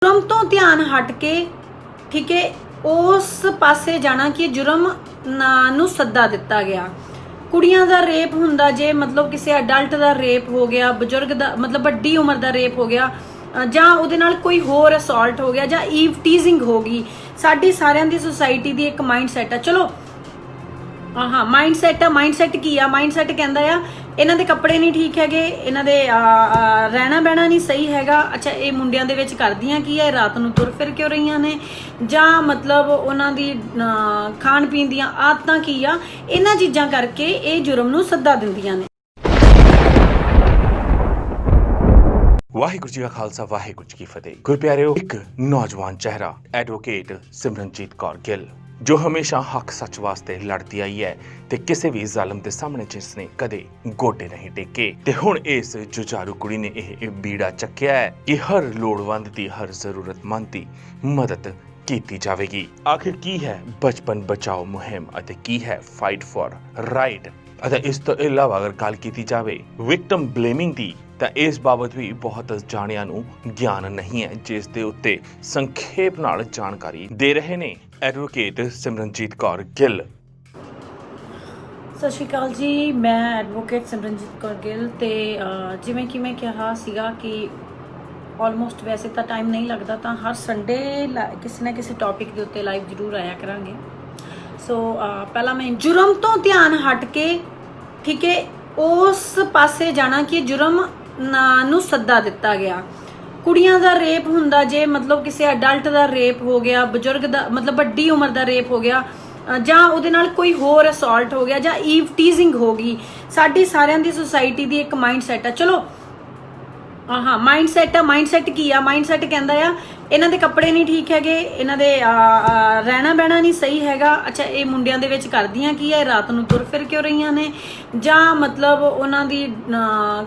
जुर्म तो ध्यान हट के ठीक है उस पासे जाना कि जुर्म नूं सद्दा दिता गया। कुड़ियां दा रेप हुंदा जे मतलब किसी अडल्ट दा रेप हो गया, बजुर्ग दा मतलब वड्डी उम्र दा रेप हो गया जां उहदे नाल कोई होर असॉल्ट हो गया जां ईव टीजिंग हो गई। साडी सारियां दी सोसाइटी दी एक माइंड सैट है। चलो हाँ माइंड सैट की आ माइंड सैट कहंदा आ इन्हां दे कपड़े नहीं ठीक हैगे, इन्हां दे रहना बहना नहीं सही हैगा। अच्छा ये मुंडियां दे विच करदियां की है, रात नूं तुर फिर क्यों रहीआं ने जां मतलब उन्हां दी खाण पीण दीआं आदतां की आ, इन्हां चीज़ां करके ये जुर्म नूं सद्दा दिंदियां ने। वाहिगुरू जी का खालसा वाहिगुरू जी की फतेह। गुर प्यारेओ, एक नौजवान चेहरा एडवोकेट सिमरनजीत कौर गिल जो हमेशा हक सच वास्ते लड़ती आई है ते किसी भी ज़ालम दे सामने जिसने कदे गोडे नहीं टेके ते हुण इस जुझारू कुड़ी ने यह बीड़ा चक्या है कि हर लोड़वंद दी हर जरूरतमंद दी मदद कीती जावेगी। आखिर की है बचपन बचाओ मुहिम अते की है फाइट फॉर राइट अते इस तो इलावा अगर गल कीती जावे विक्टिम ब्लेमिंग दी ਤਾਂ ਇਸ ਬਾਬਤ ਵੀ ਬਹੁਤ ਜਾਣਿਆਂ ਨੂੰ ਗਿਆਨ ਨਹੀਂ ਹੈ, ਜਿਸ ਦੇ ਉੱਤੇ ਸੰਖੇਪ ਨਾਲ ਜਾਣਕਾਰੀ ਦੇ ਰਹੇ ਨੇ ਐਡਵੋਕੇਟ ਸਿਮਰਨਜੀਤ ਕੌਰ ਗਿੱਲ। ਸਤਿ ਸ਼੍ਰੀ ਅਕਾਲ ਜੀ, ਮੈਂ ਐਡਵੋਕੇਟ ਸਿਮਰਨਜੀਤ ਕੌਰ ਗਿੱਲ ਤੇ ਜਿਵੇਂ ਕਿ ਮੈਂ ਕਿਹਾ ਸੀਗਾ ਕਿ ਆਲਮੋਸਟ ਵੈਸੇ ਤਾਂ ਟਾਈਮ ਨਹੀਂ ਲੱਗਦਾ ਤਾਂ ਹਰ ਸੰਡੇ ਕਿਸੇ ਨਾ ਕਿਸੇ ਟੌਪਿਕ ਦੇ ਉੱਤੇ ਲਾਈਵ ਜ਼ਰੂਰ ਆਇਆ ਕਰਾਂਗੇ। ਸੋ ਪਹਿਲਾਂ ਮੈਂ जुर्म ਤੋਂ ਧਿਆਨ ਹਟ ਕੇ ਠੀਕ ਹੈ ਉਸ ਪਾਸੇ ਜਾਣਾ ਕਿ जुर्म ਨੂੰ ਸੱਦਾ ਦਿੱਤਾ ਗਿਆ। ਕੁੜੀਆਂ ਦਾ ਰੇਪ ਹੁੰਦਾ ਜੇ मतलब ਕਿਸੇ ਅਡਲਟ ਦਾ ਰੇਪ ਹੋ ਗਿਆ, ਬਜ਼ੁਰਗ ਦਾ मतलब ਵੱਡੀ ਉਮਰ ਦਾ ਰੇਪ ਹੋ ਗਿਆ ਜਾਂ ਉਹਦੇ ਨਾਲ ਕੋਈ ਹੋਰ ਅਸੌਲਟ ਹੋ ਗਿਆ ਜਾਂ ਈਵ ਟੀਜ਼ਿੰਗ ਹੋ ਗਈ। ਸਾਡੀ ਸਾਰਿਆਂ ਦੀ ਸੁਸਾਇਟੀ ਦੀ ਇੱਕ ਮਾਈਂਡ ਸੈਟ ਹੈ। ਚਲੋ हाँ माइंड सैट की आ माइंड सैट कहंदा आ इन्हां दे कपड़े नहीं ठीक हैगे, इन्हां दे रहना बहना नहीं सही हैगा। अच्छा ये मुंडियां दे विच करदियां की है, रात नूं तुर फिर क्यों रहीआं ने जां मतलब उन्हां दी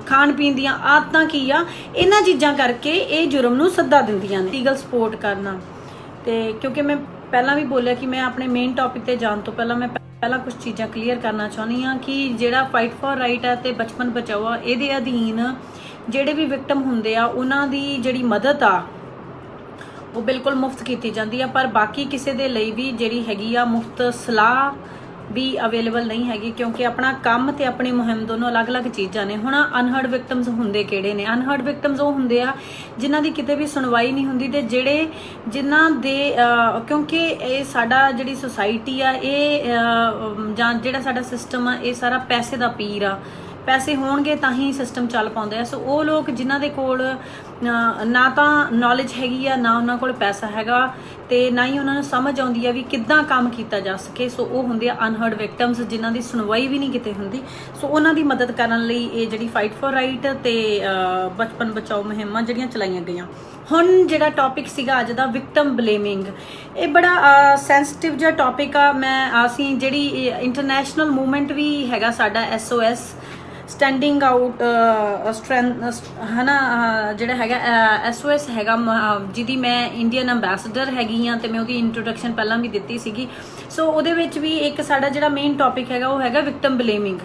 खाण पीण दीआं आदतां की आ, इन्हां चीज़ां करके ये जुर्म नूं सद्दा दिंदियां ने। लीगल सपोर्ट करना ते क्योंकि मैं पहला भी बोलिया कि मैं अपने मेन टॉपिक ते जाण तो पहला मैं कुछ चीज़ां क्लीयर करना चाहुंदी हां कि जिहड़ा फाइट फॉर राइट है ते बचपन बचाओ आ इहदे अधीन ਜਿਹੜੇ ਵੀ ਵਿਕਟਮ ਹੁੰਦੇ ਆ ਉਹਨਾਂ ਦੀ ਜਿਹੜੀ ਮਦਦ ਆ ਉਹ ਬਿਲਕੁਲ ਮੁਫਤ ਕੀਤੀ ਜਾਂਦੀ ਆ, ਪਰ ਬਾਕੀ ਕਿਸੇ ਦੇ ਲਈ ਵੀ ਜਿਹੜੀ ਹੈਗੀ ਆ ਮੁਫਤ ਸਲਾਹ ਵੀ ਅਵੇਲੇਬਲ ਨਹੀਂ ਹੈਗੀ ਕਿਉਂਕਿ ਆਪਣਾ ਕੰਮ ਤੇ ਆਪਣੀ ਮੁਹਿੰਮ ਦੋਨੋਂ ਅਲੱਗ-ਅਲੱਗ ਚੀਜ਼ਾਂ ਨੇ। ਹੁਣ ਅਨਹਰਡ ਵਿਕਟਮਸ ਹੁੰਦੇ ਕਿਹੜੇ ਨੇ? ਅਨਹਰਡ ਵਿਕਟਮਸ ਉਹ ਹੁੰਦੇ ਆ ਜਿਨ੍ਹਾਂ ਦੀ ਕਿਤੇ ਵੀ ਸੁਣਵਾਈ ਨਹੀਂ ਹੁੰਦੀ ਤੇ ਜਿਨ੍ਹਾਂ ਦੇ ਕਿਉਂਕਿ ਇਹ ਸਾਡਾ ਜਿਹੜੀ ਸੁਸਾਇਟੀ ਆ ਇਹ ਜਾਂ ਜਿਹੜਾ ਸਾਡਾ ਸਿਸਟਮ ਆ ਇਹ ਸਾਰਾ ਪੈਸੇ ਦਾ ਪੀਰ ਆ। ਪੈਸੇ ਹੋਣਗੇ ਤਾਂ ਹੀ ਸਿਸਟਮ ਚੱਲ ਪਾਉਂਦੇ ਆ। ਸੋ ਉਹ ਲੋਕ ਜਿਨ੍ਹਾਂ ਦੇ ਕੋਲ ਨਾ ਤਾਂ ਨੌਲੇਜ ਹੈਗੀ ਆ, ਨਾ ਉਹਨਾਂ ਕੋਲ ਪੈਸਾ ਹੈਗਾ ਤੇ ਨਾ ਹੀ ਉਹਨਾਂ ਨੂੰ ਸਮਝ ਆਉਂਦੀ ਆ ਵੀ ਕਿੱਦਾਂ ਕੰਮ ਕੀਤਾ ਜਾ ਸਕੇ। ਸੋ ਉਹ ਹੁੰਦੇ ਆ ਅਨਹਰਡ ਵਿਕਟਮਸ ਜਿਨ੍ਹਾਂ ਦੀ ਸੁਣਵਾਈ ਵੀ ਨਹੀਂ ਕਿਤੇ ਹੁੰਦੀ। ਸੋ ਉਹਨਾਂ ਦੀ ਮਦਦ ਕਰਨ ਲਈ ਇਹ ਜਿਹੜੀ ਫਾਈਟ ਫॉर ਰਾਈਟ ਤੇ ਬਚਪਨ ਬਚਾਓ ਮੁਹਿੰਮਾਂ ਜਿਹੜੀਆਂ ਚਲਾਈਆਂ ਗਈਆਂ। ਹੁਣ ਜਿਹੜਾ ਟੌਪਿਕ ਸੀਗਾ ਅੱਜ ਦਾ ਵਿਕਟਮ ਬਲੇਮਿੰਗ, ਇਹ ਬੜਾ ਸੈਂਸਿਟਿਵ ਜਿਹਾ ਟੌਪਿਕ ਆ। ਅਸੀਂ ਜਿਹੜੀ ਇੰਟਰਨੈਸ਼ਨਲ ਮੂਵਮੈਂਟ ਵੀ ਹੈਗਾ ਸਾਡਾ SOS ਸਟੈਂਡਿੰਗ ਆਊਟ ਹੈ ਨਾ ਜਿਹੜਾ ਹੈਗਾ SOS ਹੈਗਾ ਜਿਹਦੀ ਮੈਂ ਇੰਡੀਅਨ ਅੰਬੈਸਡਰ ਹੈਗੀ ਆ ਤੇ ਮੈਂ ਉਹਦੀ ਇੰਟਰੋਡਕਸ਼ਨ ਪਹਿਲਾਂ ਵੀ ਦਿੱਤੀ ਸੀਗੀ। ਸੋ ਉਹਦੇ ਵਿੱਚ ਵੀ ਇੱਕ ਸਾਡਾ ਜਿਹੜਾ ਮੇਨ ਟੌਪਿਕ ਹੈਗਾ ਉਹ ਹੈਗਾ ਵਿਕਟਮ ਬਲੇਮਿੰਗ।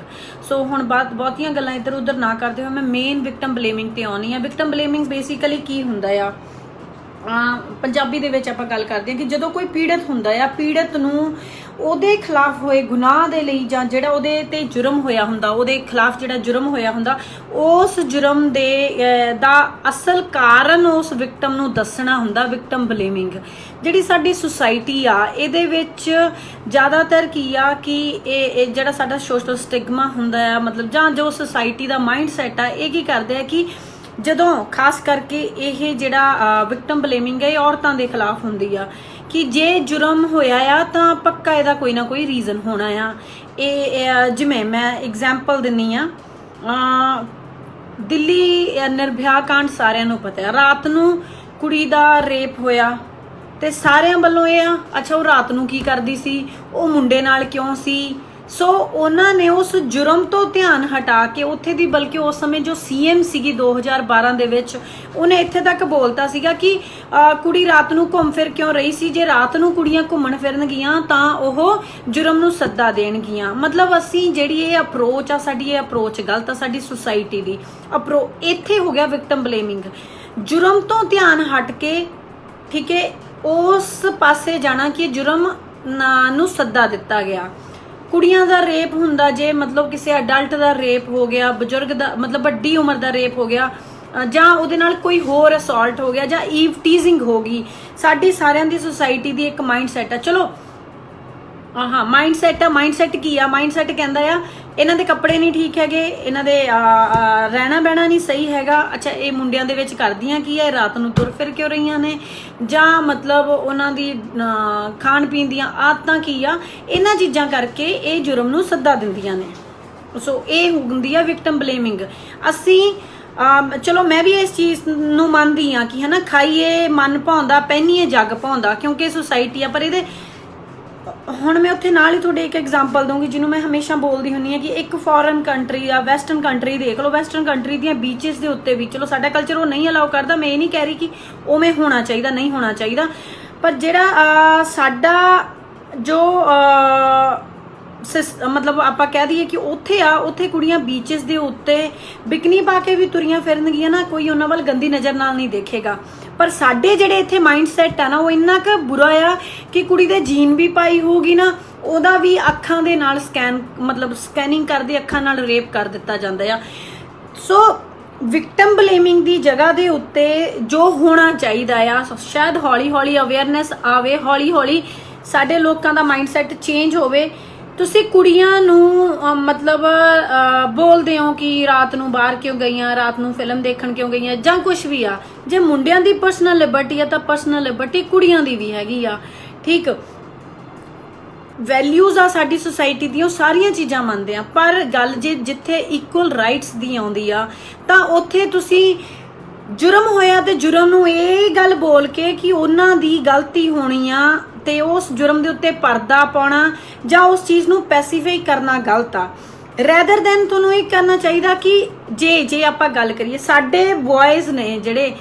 ਸੋ ਹੁਣ ਬਹੁਤੀਆਂ ਗੱਲਾਂ ਇੱਧਰ ਉੱਧਰ ਨਾ ਕਰਦੇ ਹੋਏ ਮੈਂ ਮੇਨ ਵਿਕਟਮ ਬਲੇਮਿੰਗ ਤੇ ਆਉਣੀ ਆ। ਵਿਕਟਮ ਬਲੇਮਿੰਗ ਬੇਸਿਕਲੀ ਕੀ ਹੁੰਦਾ ਆ? ਪੰਜਾਬੀ ਦੇ ਵਿੱਚ ਆਪਾਂ ਗੱਲ ਕਰਦੇ ਹਾਂ ਕਿ ਜਦੋਂ ਕੋਈ ਪੀੜਤ ਹੁੰਦਾ ਆ, ਪੀੜਤ ਨੂੰ ਉਹਦੇ ਖਿਲਾਫ ਹੋਏ ਗੁਨਾਹ ਦੇ ਲਈ ਜਾਂ ਜਿਹੜਾ ਉਹਦੇ ਤੇ ਜੁਰਮ ਹੋਇਆ ਹੁੰਦਾ, ਉਹਦੇ ਖਿਲਾਫ ਜਿਹੜਾ ਜੁਰਮ ਹੋਇਆ ਹੁੰਦਾ ਉਸ ਜੁਰਮ ਦਾ ਅਸਲ ਕਾਰਨ ਉਸ ਵਿਕਟਮ ਨੂੰ ਦੱਸਣਾ ਹੁੰਦਾ ਵਿਕਟਮ ਬਲੇਮਿੰਗ। ਜਿਹੜੀ ਸਾਡੀ ਸੁਸਾਇਟੀ ਆ ਇਹਦੇ ਵਿੱਚ ਜ਼ਿਆਦਾਤਰ ਕੀ ਆ ਕਿ ਇਹ ਜਿਹੜਾ ਸਾਡਾ ਸੋਸ਼ਲ ਸਟਿਗਮਾ ਹੁੰਦਾ ਆ ਮਤਲਬ ਜਾਂ ਜੋ ਸੁਸਾਇਟੀ ਦਾ ਮਾਈਂਡ ਸੈਟ ਆ ਇਹ ਕੀ ਕਰਦੇ ਆ ਕਿ ਜਦੋਂ ਖਾਸ ਕਰਕੇ ਇਹ ਜਿਹੜਾ ਵਿਕਟਮ ਬਲੇਮਿੰਗ ਹੈ ਇਹ ਔਰਤਾਂ ਦੇ ਖਿਲਾਫ ਹੁੰਦੀ ਆ ਕਿ ਜੇ ਜੁਰਮ ਹੋਇਆ ਆ ਤਾਂ ਪੱਕਾ ਇਹਦਾ ਕੋਈ ਨਾ ਕੋਈ ਰੀਜ਼ਨ ਹੋਣਾ ਆ। ਇਹ ਜਿਵੇਂ ਮੈਂ ਐਗਜ਼ਾਮਪਲ ਦਿੰਨੀ ਆ, ਦਿੱਲੀ ਨਿਰਭਇਆ ਕਾਂਡ ਸਾਰਿਆਂ ਨੂੰ ਪਤਾ ਹੈ। ਰਾਤ ਨੂੰ ਕੁੜੀ ਦਾ ਰੇਪ ਹੋਇਆ ਤੇ ਸਾਰਿਆਂ ਵੱਲੋਂ ਇਹ ਆ ਅੱਛਾ ਉਹ ਰਾਤ ਨੂੰ ਕੀ ਕਰਦੀ ਸੀ, ਉਹ ਮੁੰਡੇ ਨਾਲ ਕਿਉਂ ਸੀ। ਸੋ ਉਹਨਾਂ ਨੇ ਉਸ ਜੁਰਮ ਤੋਂ ਧਿਆਨ ਹਟਾ ਕੇ ਉੱਥੇ ਦੀ ਬਲਕਿ ਉਸ ਸਮੇਂ ਜੋ CM ਸੀਗੀ 2012 ਦੇ ਵਿੱਚ ਉਹਨੇ ਇੱਥੇ ਤੱਕ ਬੋਲਤਾ ਸੀਗਾ ਕਿ ਕੁੜੀ ਰਾਤ ਨੂੰ ਘੁੰਮ ਫਿਰ ਕਿਉਂ ਰਹੀ ਸੀ। ਜੇ ਰਾਤ ਨੂੰ ਕੁੜੀਆਂ ਘੁੰਮਣ ਫਿਰਨ ਗਈਆਂ ਤਾਂ ਉਹ ਜੁਰਮ ਨੂੰ ਸੱਦਾ ਦੇਣਗੀਆਂ। ਮਤਲਬ ਅਸੀਂ ਜਿਹੜੀ ਇਹ ਅਪਰੋਚ ਆ ਸਾਡੀ ਇਹ ਅਪਰੋਚ ਗਲਤ ਆ ਸਾਡੀ ਸੁਸਾਇਟੀ ਦੀ ਇੱਥੇ ਹੋ ਗਿਆ ਵਿਕਟਮ ਬਲੇਮਿੰਗ। ਜੁਰਮ ਤੋਂ ਧਿਆਨ ਹਟ ਕੇ ठीक है, उस पासे जाना कि जुर्म ਨੂੰ ਸੱਦਾ ਦਿੱਤਾ ਗਿਆ। ਕੁੜੀਆਂ ਦਾ ਰੇਪ ਹੁੰਦਾ ਜੇ ਮਤਲਬ ਕਿਸੇ ਅਡਲਟ ਦਾ ਰੇਪ ਹੋ ਗਿਆ, ਬਜ਼ੁਰਗ ਦਾ ਮਤਲਬ ਵੱਡੀ ਉਮਰ ਦਾ ਰੇਪ ਹੋ ਗਿਆ, ਜਾਂ ਉਹਦੇ ਨਾਲ ਕੋਈ ਹੋਰ ਅਸੌਲਟ ਹੋ ਗਿਆ, ਜਾਂ ਈਵ ਟੀਜ਼ਿੰਗ ਹੋ ਗਈ। ਸਾਡੀ ਸਾਰਿਆਂ ਦੀ ਸੁਸਾਇਟੀ ਦੀ ਇੱਕ ਮਾਈਂਡ ਸੈਟ ਆ। ਚਲੋ ਹਾਂ ਮਾਈਂਡ ਸੈਟ ਕੀ ਆ? ਮਾਈਂਡ ਸੈਟ ਕਹਿੰਦਾ ਆ ਇਹਨਾਂ ਦੇ ਕੱਪੜੇ ਨਹੀਂ ਠੀਕ ਹੈਗੇ, ਇਹਨਾਂ ਦੇ ਰਹਿਣਾ ਬਹਿਣਾ ਨਹੀਂ ਸਹੀ ਹੈਗਾ। ਅੱਛਾ, ਇਹ ਮੁੰਡਿਆਂ ਦੇ ਵਿੱਚ ਕਰਦੀਆਂ ਕੀ ਹੈ? ਰਾਤ ਨੂੰ ਤੁਰ ਫਿਰ ਕਿਉਂ ਰਹੀਆਂ ਨੇ? ਜਾਂ ਮਤਲਬ ਉਹਨਾਂ ਦੀ ਖਾਣ ਪੀਣ ਦੀਆਂ ਆਦਤਾਂ ਕੀ ਆ? ਇਹਨਾਂ ਚੀਜ਼ਾਂ ਕਰਕੇ ਇਹ ਜੁਰਮ ਨੂੰ ਸੱਦਾ ਦਿੰਦੀਆਂ ਨੇ। ਸੋ ਇਹ ਹੁੰਦੀ ਆ ਵਿਕਟਮ ਬਲੇਮਿੰਗ। ਅਸੀਂ ਚਲੋ ਮੈਂ ਵੀ ਇਸ ਚੀਜ਼ ਨੂੰ ਮੰਨਦੀ ਹਾਂ ਕਿ ਹਨਾ, ਖਾਈਏ ਮਨ ਭਾਉਂਦਾ, ਪਹਿਨੀਏ ਜੱਗ ਭਾਉਂਦਾ, ਕਿਉਂਕਿ ਸੁਸਾਇਟੀ ਆ। ਪਰ ਇਹਦੇ ਹੁਣ ਮੈਂ ਉੱਥੇ ਨਾਲ ਹੀ ਤੁਹਾਡੇ ਇੱਕ ਐਗਜ਼ਾਮਪਲ ਦਊਂਗੀ ਜਿਹਨੂੰ ਮੈਂ ਹਮੇਸ਼ਾ ਬੋਲਦੀ ਹੁੰਦੀ ਹਾਂ ਕਿ ਇੱਕ ਫੋਰਨ ਕੰਟਰੀ ਆ, ਵੈਸਟਰਨ ਕੰਟਰੀ ਦੇਖ ਲਓ। ਵੈਸਟਰਨ ਕੰਟਰੀ ਦੀਆਂ ਬੀਚਿਸ ਦੇ ਉੱਤੇ ਵੀ ਚਲੋ ਸਾਡਾ ਕਲਚਰ ਉਹ ਨਹੀਂ ਅਲਾਉ ਕਰਦਾ, ਮੈਂ ਇਹ ਨਹੀਂ ਕਹਿ ਰਹੀ ਕਿ ਉਵੇਂ ਹੋਣਾ ਚਾਹੀਦਾ, ਨਹੀਂ ਹੋਣਾ ਚਾਹੀਦਾ, ਪਰ ਜਿਹੜਾ ਸਾਡਾ ਜੋ ਮਤਲਬ ਆਪਾਂ ਕਹਿ ਦਈਏ ਕਿ ਉੱਥੇ ਆ, ਉੱਥੇ ਕੁੜੀਆਂ ਬੀਚਿਸ ਦੇ ਉੱਤੇ ਬਿਕਨੀ ਪਾ ਕੇ ਵੀ ਤੁਰੀਆਂ ਫਿਰਨਗੀਆਂ ਨਾ, ਕੋਈ ਉਹਨਾਂ ਵੱਲ ਗੰਦੀ ਨਜ਼ਰ ਨਾਲ ਨਹੀਂ ਦੇਖੇਗਾ। ਪਰ ਸਾਡੇ ਜਿਹੜੇ ਇੱਥੇ ਮਾਈਂਡ ਸੈਟ ਆ ਨਾ, ਉਹ ਇੰਨਾ ਕੁ ਬੁਰਾ ਆ ਕਿ ਕੁੜੀ ਦੇ ਜੀਨ ਵੀ ਪਾਈ ਹੋਊਗੀ ਨਾ, ਉਹਦਾ ਵੀ ਅੱਖਾਂ ਦੇ ਨਾਲ ਸਕੈਨਿੰਗ ਕਰਦੇ ਅੱਖਾਂ ਨਾਲ ਰੇਪ ਕਰ ਦਿੱਤਾ ਜਾਂਦਾ ਆ। ਸੋ ਵਿਕਟਮ ਬਲੇਮਿੰਗ ਦੀ ਜਗ੍ਹਾ ਦੇ ਉੱਤੇ ਜੋ ਹੋਣਾ ਚਾਹੀਦਾ ਆ, ਸ਼ਾਇਦ ਹੌਲੀ ਹੌਲੀ ਅਵੇਅਰਨੈਸ ਆਵੇ, ਹੌਲੀ ਹੌਲੀ ਸਾਡੇ ਲੋਕਾਂ ਦਾ ਮਾਈਂਡ ਸੈਟ ਚੇਂਜ ਹੋਵੇ। ਤੁਸੀਂ ਕੁੜੀਆਂ ਨੂੰ ਮਤਲਬ ਬੋਲਦੇ ਹੋ ਕਿ ਰਾਤ ਨੂੰ ਬਾਹਰ ਕਿਉਂ ਗਈਆਂ, ਰਾਤ ਨੂੰ ਫਿਲਮ ਦੇਖਣ ਕਿਉਂ ਗਈਆਂ, ਜਾਂ ਕੁਝ ਵੀ ਆ। ਜੇ ਮੁੰਡਿਆਂ ਦੀ ਪਰਸਨਲ ਲਿਬਰਟੀ ਆ ਤਾਂ ਪਰਸਨਲ ਲਿਬਰਟੀ ਕੁੜੀਆਂ ਦੀ ਵੀ ਹੈਗੀ ਆ। ਠੀਕ, ਵੈਲਿਊਜ਼ ਆ ਸਾਡੀ ਸੁਸਾਇਟੀ ਦੀਆਂ, ਉਹ ਸਾਰੀਆਂ ਚੀਜ਼ਾਂ ਮੰਨਦੇ ਆ। ਪਰ ਗੱਲ ਜੇ ਜਿੱਥੇ ਇਕੁਅਲ ਰਾਈਟਸ ਦੀ ਆਉਂਦੀ ਆ ਤਾਂ ਉੱਥੇ ਤੁਸੀਂ ਜੁਰਮ ਹੋਇਆ ਤੇ ਜੁਰਮ ਨੂੰ ਇਹ ਗੱਲ ਬੋਲ ਕੇ ਕਿ ਉਹਨਾਂ ਦੀ ਗਲਤੀ ਹੋਣੀ ਆ ਤੇ ਉਸ ਜੁਰਮ ਦੇ ਉੱਤੇ ਪਰਦਾ ਪਾਉਣਾ ਜਾਂ ਉਸ ਚੀਜ਼ ਨੂੰ ਪੈਸੀਫਾਈ ਕਰਨਾ ਗਲਤ ਆ। ਰੈਦਰ ਦੈਨ ਤੁਹਾਨੂੰ ਇਹ ਕਰਨਾ ਚਾਹੀਦਾ ਕਿ ਜੇ ਆਪਾਂ ਗੱਲ ਕਰੀਏ ਸਾਡੇ ਬॉयਜ਼ ਨੇ ਜਿਹੜੇ,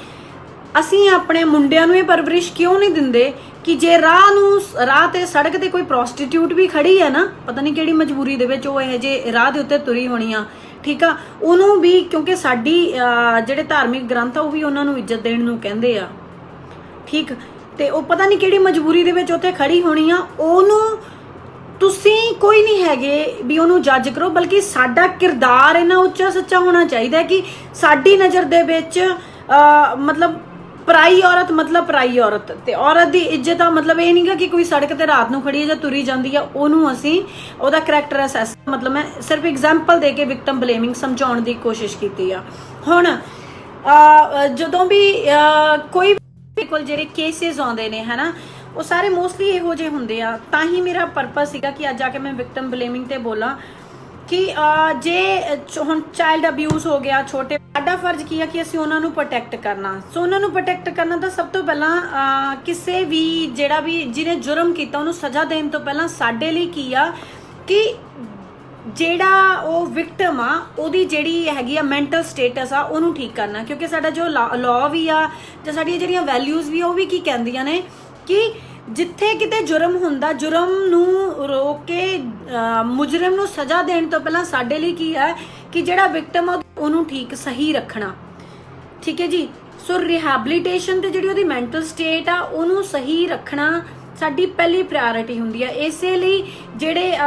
ਅਸੀਂ ਆਪਣੇ ਮੁੰਡਿਆਂ ਨੂੰ ਇਹ ਪਰਵਰਿਸ਼ ਕਿਉਂ ਨਹੀਂ ਦਿੰਦੇ ਕਿ ਜੇ ਰਾਹ ਤੇ ਸੜਕ ਤੇ ਕੋਈ ਪ੍ਰੋਸਟੀਟਿਊਟ ਵੀ ਖੜੀ ਹੈ ਨਾ, ਪਤਾ ਨਹੀਂ ਕਿਹੜੀ ਮਜਬੂਰੀ ਦੇ ਵਿੱਚ ਉਹ ਇਹ ਜੇ ਰਾਹ ਦੇ ਉੱਤੇ ਤੁਰੀ ਹੋਣੀ ਆ, ਠੀਕ ਆ, ਉਹਨੂੰ ਵੀ, ਕਿਉਂਕਿ ਸਾਡੀ ਜਿਹੜੇ ਧਾਰਮਿਕ ਗ੍ਰੰਥ ਆ ਉਹ ਵੀ ਉਹਨਾਂ ਨੂੰ ਇੱਜ਼ਤ ਦੇਣ ਨੂੰ ਕਹਿੰਦੇ ਆ। ਠੀਕ, ਤੇ ਉਹ ਪਤਾ ਨਹੀਂ ਕਿਹੜੀ ਮਜਬੂਰੀ ਦੇ ਵਿੱਚ ਉੱਥੇ ਖੜੀ ਹੋਣੀ ਆ, ਉਹਨੂੰ ਤੁਸੀਂ ਕੋਈ ਨਹੀਂ ਹੈਗੇ ਵੀ ਉਹਨੂੰ ਜੱਜ ਕਰੋ, ਬਲਕਿ ਸਾਡਾ ਕਿਰਦਾਰ ਇੰਨਾ ਉੱਚਾ ਸੱਚਾ ਹੋਣਾ ਚਾਹੀਦਾ ਕਿ ਸਾਡੀ ਨਜ਼ਰ ਦੇ ਵਿੱਚ ਮਤਲਬ ਪਰਾਈ ਔਰਤ ਮਤਲਬ ਪਰਾਈ ਔਰਤ, ਤੇ ਔਰਤ ਦੀ ਇੱਜ਼ਤ ਆ ਮਤਲਬ ਇਹ ਨਹੀਂਗਾ ਕਿ ਕੋਈ ਸੜਕ ਤੇ ਰਾਤ ਨੂੰ ਖੜੀ ਹੈ ਜਾਂ ਤੁਰੀ ਜਾਂਦੀ ਆ ਉਹਨੂੰ ਅਸੀਂ ਉਹਦਾ ਕਰੈਕਟਰ ਅਸੈਸ, ਮਤਲਬ ਮੈਂ ਸਿਰਫ ਐਗਜ਼ਾਮਪਲ ਦੇ ਕੇ ਵਿਕਟਮ ਬਲੇਮਿੰਗ ਸਮਝਾਉਣ ਦੀ ਕੋਸ਼ਿਸ਼ ਕੀਤੀ ਆ। ਹੁਣ ਜਦੋਂ ਵੀ ਕੋਈ ਕੋਲ ਜਿਹੜੇ ਕੇਸਿਸ ਆਉਂਦੇ ਨੇ ਹਨਾ, ਉਹ ਸਾਰੇ ਮੋਸਟਲੀ ਇਹੋ ਜਿਹੇ ਹੁੰਦੇ ਆ। ਤਾਂ ਹੀ ਮੇਰਾ ਪਰਪਸ ਸੀਗਾ ਕਿ ਅੱਜ ਆ ਕੇ ਮੈਂ ਵਿਕਟਮ ਬਲੇਮਿੰਗ ਤੇ ਬੋਲਾਂ ਕਿ ਜੇ ਹੁਣ ਚਾਈਲਡ ਅਬਿਊਜ਼ ਹੋ ਗਿਆ, ਛੋਟੇ, ਸਾਡਾ ਫਰਜ਼ ਕੀ ਆ ਕਿ ਅਸੀਂ ਉਹਨਾਂ ਨੂੰ ਪ੍ਰੋਟੈਕਟ ਕਰਨਾ। ਸੋ ਉਹਨਾਂ ਨੂੰ ਪ੍ਰੋਟੈਕਟ ਕਰਨਾ ਤਾਂ ਸਭ ਤੋਂ ਪਹਿਲਾਂ ਕਿਸੇ ਵੀ ਜਿਹੜਾ ਵੀ ਜਿਹਨੇ ਜੁਰਮ ਕੀਤਾ ਉਹਨੂੰ ਸਜ਼ਾ ਦੇਣ ਤੋਂ ਪਹਿਲਾਂ ਸਾਡੇ ਲਈ ਕੀ ਆ ਕਿ ਜਿਹੜਾ ਉਹ ਵਿਕਟਮ ਆ ਉਹਦੀ ਜਿਹੜੀ ਹੈਗੀ ਆ ਮੈਂਟਲ ਸਟੇਟਸ ਆ ਉਹਨੂੰ ਠੀਕ ਕਰਨਾ। ਕਿਉਂਕਿ ਸਾਡਾ ਜੋ ਲਾਅ ਵੀ ਆ ਜਾਂ ਸਾਡੀਆਂ ਜਿਹੜੀਆਂ ਵੈਲਿਊਜ਼ ਵੀ ਆ ਉਹ ਵੀ ਕੀ ਕਹਿੰਦੀਆਂ ਨੇ ਕਿ ਜਿੱਥੇ ਕਿਤੇ ਜੁਰਮ ਹੁੰਦਾ, ਜੁਰਮ ਨੂੰ ਰੋਕ ਕੇ ਮੁਜਰਮ ਨੂੰ ਸਜ਼ਾ ਦੇਣ ਤੋਂ ਪਹਿਲਾਂ ਸਾਡੇ ਲਈ ਕੀ ਹੈ ਕਿ ਜਿਹੜਾ ਵਿਕਟਮ ਆ ਉਹਨੂੰ ਠੀਕ ਸਹੀ ਰੱਖਣਾ। ਠੀਕ ਹੈ ਜੀ। ਸੋ ਰਿਹੈਬਿਲਿਟੇਸ਼ਨ ਤੇ ਜਿਹੜੀ ਉਹਦੀ ਮੈਂਟਲ ਸਟੇਟ ਆ ਉਹਨੂੰ ਸਹੀ ਰੱਖਣਾ ਸਾਡੀ ਪਹਿਲੀ ਪ੍ਰਾਇੋਰਟੀ ਹੁੰਦੀ ਹੈ। ਇਸੇ ਲਈ ਜਿਹੜੇ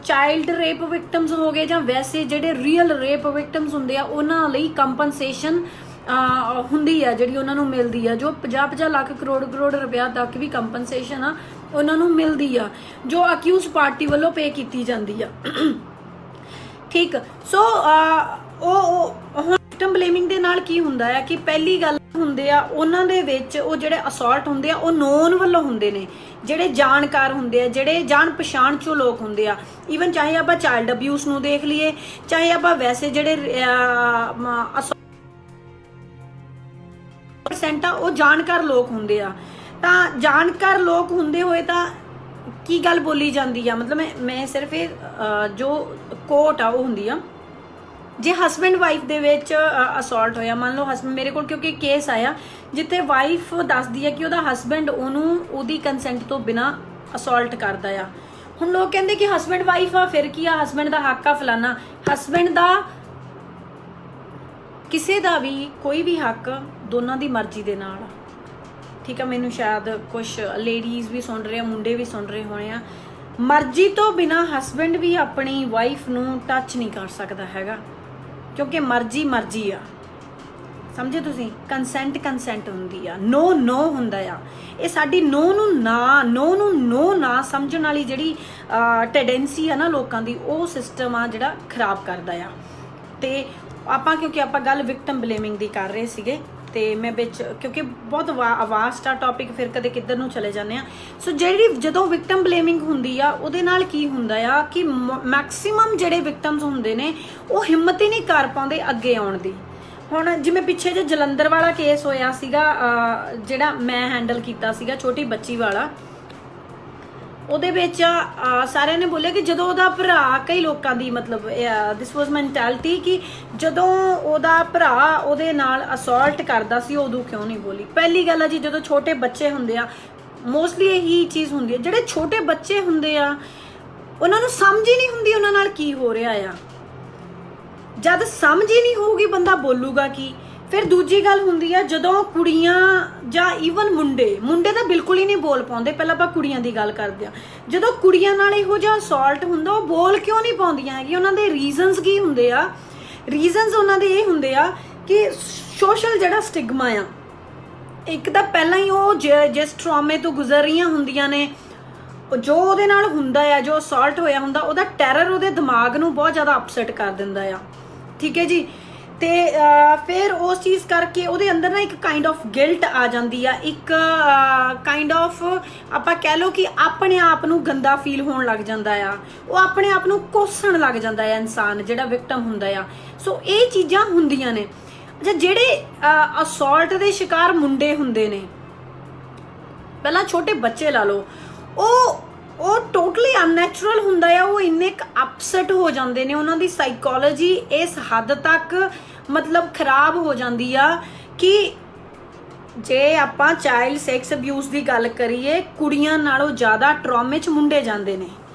ਚਾਈਲਡ ਰੇਪ ਵਿਕਟਮਸ ਹੋ ਗਏ ਜਾਂ ਵੈਸੇ ਜਿਹੜੇ ਰੀਅਲ ਰੇਪ ਵਿਕਟਮਸ ਹੁੰਦੇ ਆ ਉਹਨਾਂ ਲਈ ਕੰਪਨਸੇਸ਼ਨ ਹੁੰਦੀ ਆ ਜਿਹੜੀ ਉਹਨਾਂ ਨੂੰ ਮਿਲਦੀ ਆ, ਜੋ 50-50 ਲੱਖ ਕਰੋੜ ਰੁਪਇਆ ਤੱਕ ਵੀ ਕੰਪਨਸੇਸ਼ਨ ਆ ਉਹਨਾਂ ਨੂੰ ਮਿਲਦੀ ਆ ਜੋ ਅਕਿਊਜ਼ ਪਾਰਟੀ ਵੱਲੋਂ ਪੇ ਕੀਤੀ ਜਾਂਦੀ ਆ। ਠੀਕ। ਸੋ ਉਹ ਵਿਕਟਮ ਬਲੇਮਿੰਗ ਦੇ ਨਾਲ ਕੀ ਹੁੰਦਾ ਆ ਕਿ ਪਹਿਲੀ ਗੱਲ ਹੁੰਦੇ ਆ ਉਹਨਾਂ ਦੇ ਵਿੱਚ ਉਹ ਜਿਹੜੇ ਅਸੌਲਟ ਹੁੰਦੇ ਆ ਉਹ ਨੋਨ ਵੱਲੋਂ ਹੁੰਦੇ ਨੇ, ਜਿਹੜੇ ਜਾਣਕਾਰ ਹੁੰਦੇ ਆ, ਜਿਹੜੇ ਜਾਣ ਪਛਾਣ ਚੋਂ ਲੋਕ ਹੁੰਦੇ ਆ। ਈਵਨ ਚਾਹੇ ਆਪਾਂ ਚਾਈਲਡ ਅਬਿਊਜ਼ ਨੂੰ ਦੇਖ ਲਈਏ, ਚਾਹੇ ਆਪਾਂ ਵੈਸੇ ਜਿਹੜੇ % ਆ ਉਹ ਜਾਣਕਾਰ ਲੋਕ ਹੁੰਦੇ ਆ। ਤਾਂ ਜਾਣਕਾਰ ਲੋਕ ਹੁੰਦੇ ਹੋਏ ਤਾਂ ਕੀ ਗੱਲ ਬੋਲੀ ਜਾਂਦੀ ਆ, ਮਤਲਬ ਮੈਂ ਸਿਰਫ ਇਹ ਜੋ ਕੋਟ ਆ ਉਹ ਹੁੰਦੀ ਆ ਜੇ ਹਸਬੈਂਡ ਵਾਈਫ ਦੇ ਵਿੱਚ ਅਸੌਲਟ ਹੋਇਆ, ਮੰਨ ਲਓ ਹਸਬੈਂਡ ਮੇਰੇ ਕੋਲ ਕਿਉਂਕਿ ਕੇਸ ਆਇਆ ਜਿੱਥੇ ਵਾਈਫ ਦੱਸਦੀ ਹੈ ਕਿ ਉਹਦਾ ਹਸਬੈਂਡ ਉਹਨੂੰ ਉਹਦੀ ਕੰਸੈਂਟ ਤੋਂ ਬਿਨਾਂ ਅਸੌਲਟ ਕਰਦਾ ਆ। ਹੁਣ ਲੋਕ ਕਹਿੰਦੇ ਕਿ ਹਸਬੈਂਡ ਵਾਈਫ ਆ ਫਿਰ ਕੀ ਆ, ਹਸਬੈਂਡ ਦਾ ਹੱਕ ਆ ਫਲਾਨਾ। ਹਸਬੈਂਡ ਦਾ ਕਿਸੇ ਦਾ ਵੀ ਕੋਈ ਵੀ ਹੱਕ ਦੋਨਾਂ ਦੀ ਮਰਜ਼ੀ ਦੇ ਨਾਲ ਆ। ठीक है, मैनू शायद कुछ लेडीज़ भी सुन रहे, मुंडे भी सुन रहे होने आ, मर्जी तो बिना हसबैंड भी अपनी वाइफ नू टच नहीं कर सकता हैगा, क्योंकि मर्जी मर्जी आ, समझे तुसीं। कंसेंट हुंदी आ, नो नो हुंदा आ। ये साडी नो नू नो ना समझण वाली जिहड़ी टेंडेंसी है ना लोकां दी, वो सिस्टम आ जिहड़ा खराब करदा आ। ते आपां क्योंकि आपां गल विक्टिम ब्लेमिंग दी कर रहे सीगे, तो मैं बिच क्योंकि बहुत वास्ट आ टॉपिक, फिर कदे किधर नूं चले जाने आ। सो जिहड़ी जदों विक्टिम ब्लेमिंग हुंदी आ, उहदे नाल की हुंदा आ कि मैक्सीमम जिहड़े विक्टिम्स हुंदे ने वो हिम्मत ही नहीं कर पाउंदे अगे आउण दी। हुण जिवें पिछे जे जलंधर वाला केस होया सीगा, जिहड़ा मैं हैंडल कीता सीगा, छोटी बच्ची वाला, ਉਹਦੇ ਵਿੱਚ ਸਾਰਿਆਂ ਨੇ ਬੋਲਿਆ ਕਿ ਜਦੋਂ ਉਹਦਾ ਭਰਾ, ਕਈ ਲੋਕਾਂ ਦੀ ਮਤਲਬ ਦਿਸ ਵਾਸ ਮੈਂਟੈਲਿਟੀ ਕਿ ਜਦੋਂ ਉਹਦਾ ਭਰਾ ਉਹਦੇ ਨਾਲ ਅਸੌਲਟ ਕਰਦਾ ਸੀ ਉਦੋਂ ਕਿਉਂ ਨਹੀਂ ਬੋਲੀ। ਪਹਿਲੀ ਗੱਲ ਆ ਜੀ, ਜਦੋਂ ਛੋਟੇ ਬੱਚੇ ਹੁੰਦੇ ਆ, ਮੋਸਟਲੀ ਇਹੀ ਚੀਜ਼ ਹੁੰਦੀ ਹੈ, ਜਿਹੜੇ ਛੋਟੇ ਬੱਚੇ ਹੁੰਦੇ ਆ ਉਹਨਾਂ ਨੂੰ ਸਮਝ ਹੀ ਨਹੀਂ ਹੁੰਦੀ ਉਹਨਾਂ ਨਾਲ ਕੀ ਹੋ ਰਿਹਾ ਆ। ਜਦ ਸਮਝ ਹੀ ਨਹੀਂ ਹੋਊਗੀ ਬੰਦਾ ਬੋਲੂਗਾ ਕੀ। फिर दूजी गल हुंदी है जदों कुड़ियां जां ईवन मुंडे तो बिल्कुल ही नहीं बोल पाउंदे। पहलां आपां कुड़ियां दी गल करदे आ, जदों कुड़ियां नाल इहो जिहा असॉल्ट हुंदा ओह बोल क्यों नहीं पाउंदियां हैगीआं। उन्हां दे रीजनस की हुंदे आ, रीजनस उन्हां दे इह हुंदे आ कि सोशल जिहड़ा स्टिगमा आ, एक तां पहिलां ही ओह जिस ट्रॉमे तो गुजर रहीआं हुंदियां ने, जो ਉਹਦੇ ਨਾਲ ਹੁੰਦਾ ਆ, ਜੋ ਅਸੌਲਟ ਹੋਇਆ ਹੁੰਦਾ, ਉਹਦਾ ਟੈਰਰ ਉਹਦੇ ਦਿਮਾਗ ਨੂੰ ਬਹੁਤ ਜ਼ਿਆਦਾ ਅਪਸੈਟ ਕਰ ਦਿੰਦਾ ਆ, ਠੀਕ ਹੈ ਜੀ। ਤੇ ਫਿਰ ਉਸ ਚੀਜ਼ ਕਰਕੇ ਉਹਦੇ ਅੰਦਰ ਨਾ ਇੱਕ ਕਾਈਂਡ ਆਫ ਗਿਲਟ ਆ ਜਾਂਦੀ ਆ, ਇੱਕ ਕਾਈਂਡ ਆਫ ਆਪਾਂ ਕਹਿ ਲਓ ਕਿ ਆਪਣੇ ਆਪ ਨੂੰ ਗੰਦਾ ਫੀਲ ਹੋਣ ਲੱਗ ਜਾਂਦਾ ਆ, ਉਹ ਆਪਣੇ ਆਪ ਨੂੰ ਕੋਸਣ ਲੱਗ ਜਾਂਦਾ ਆ ਇਨਸਾਨ ਜਿਹੜਾ ਵਿਕਟਮ ਹੁੰਦਾ ਆ। ਸੋ ਇਹ ਚੀਜ਼ਾਂ ਹੁੰਦੀਆਂ ਨੇ। ਅੱਛਾ, ਜਿਹੜੇ ਅਸੌਲਟ ਦੇ ਸ਼ਿਕਾਰ ਮੁੰਡੇ ਹੁੰਦੇ ਨੇ, ਪਹਿਲਾਂ ਛੋਟੇ ਬੱਚੇ ਲਾ ਲਓ, ਉਹ ਟੋਟਲੀ ਅਨਨੈਚੁਰਲ ਹੁੰਦਾ ਆ। ਉਹ ਇੰਨੇ ਅਪਸੈਟ ਹੋ ਜਾਂਦੇ ਨੇ, ਉਹਨਾਂ ਦੀ ਸਾਈਕੋਲੋਜੀ ਇਸ ਹੱਦ ਤੱਕ ਮਤਲਬ ਖਰਾਬ ਹੋ ਜਾਂਦੀ ਆ ਕਿ ਜੇ ਆਪਾਂ ਚਾਈਲਡ ਸੈਕਸ ਅਬਿਊਜ਼ ਦੀ ਗੱਲ ਕਰੀਏ, ਕੁੜੀਆਂ ਨਾਲੋਂ ਜ਼ਿਆਦਾ ਟਰੌਮੇ 'ਚ ਮੁੰਡੇ ਜਾਂਦੇ ਨੇ।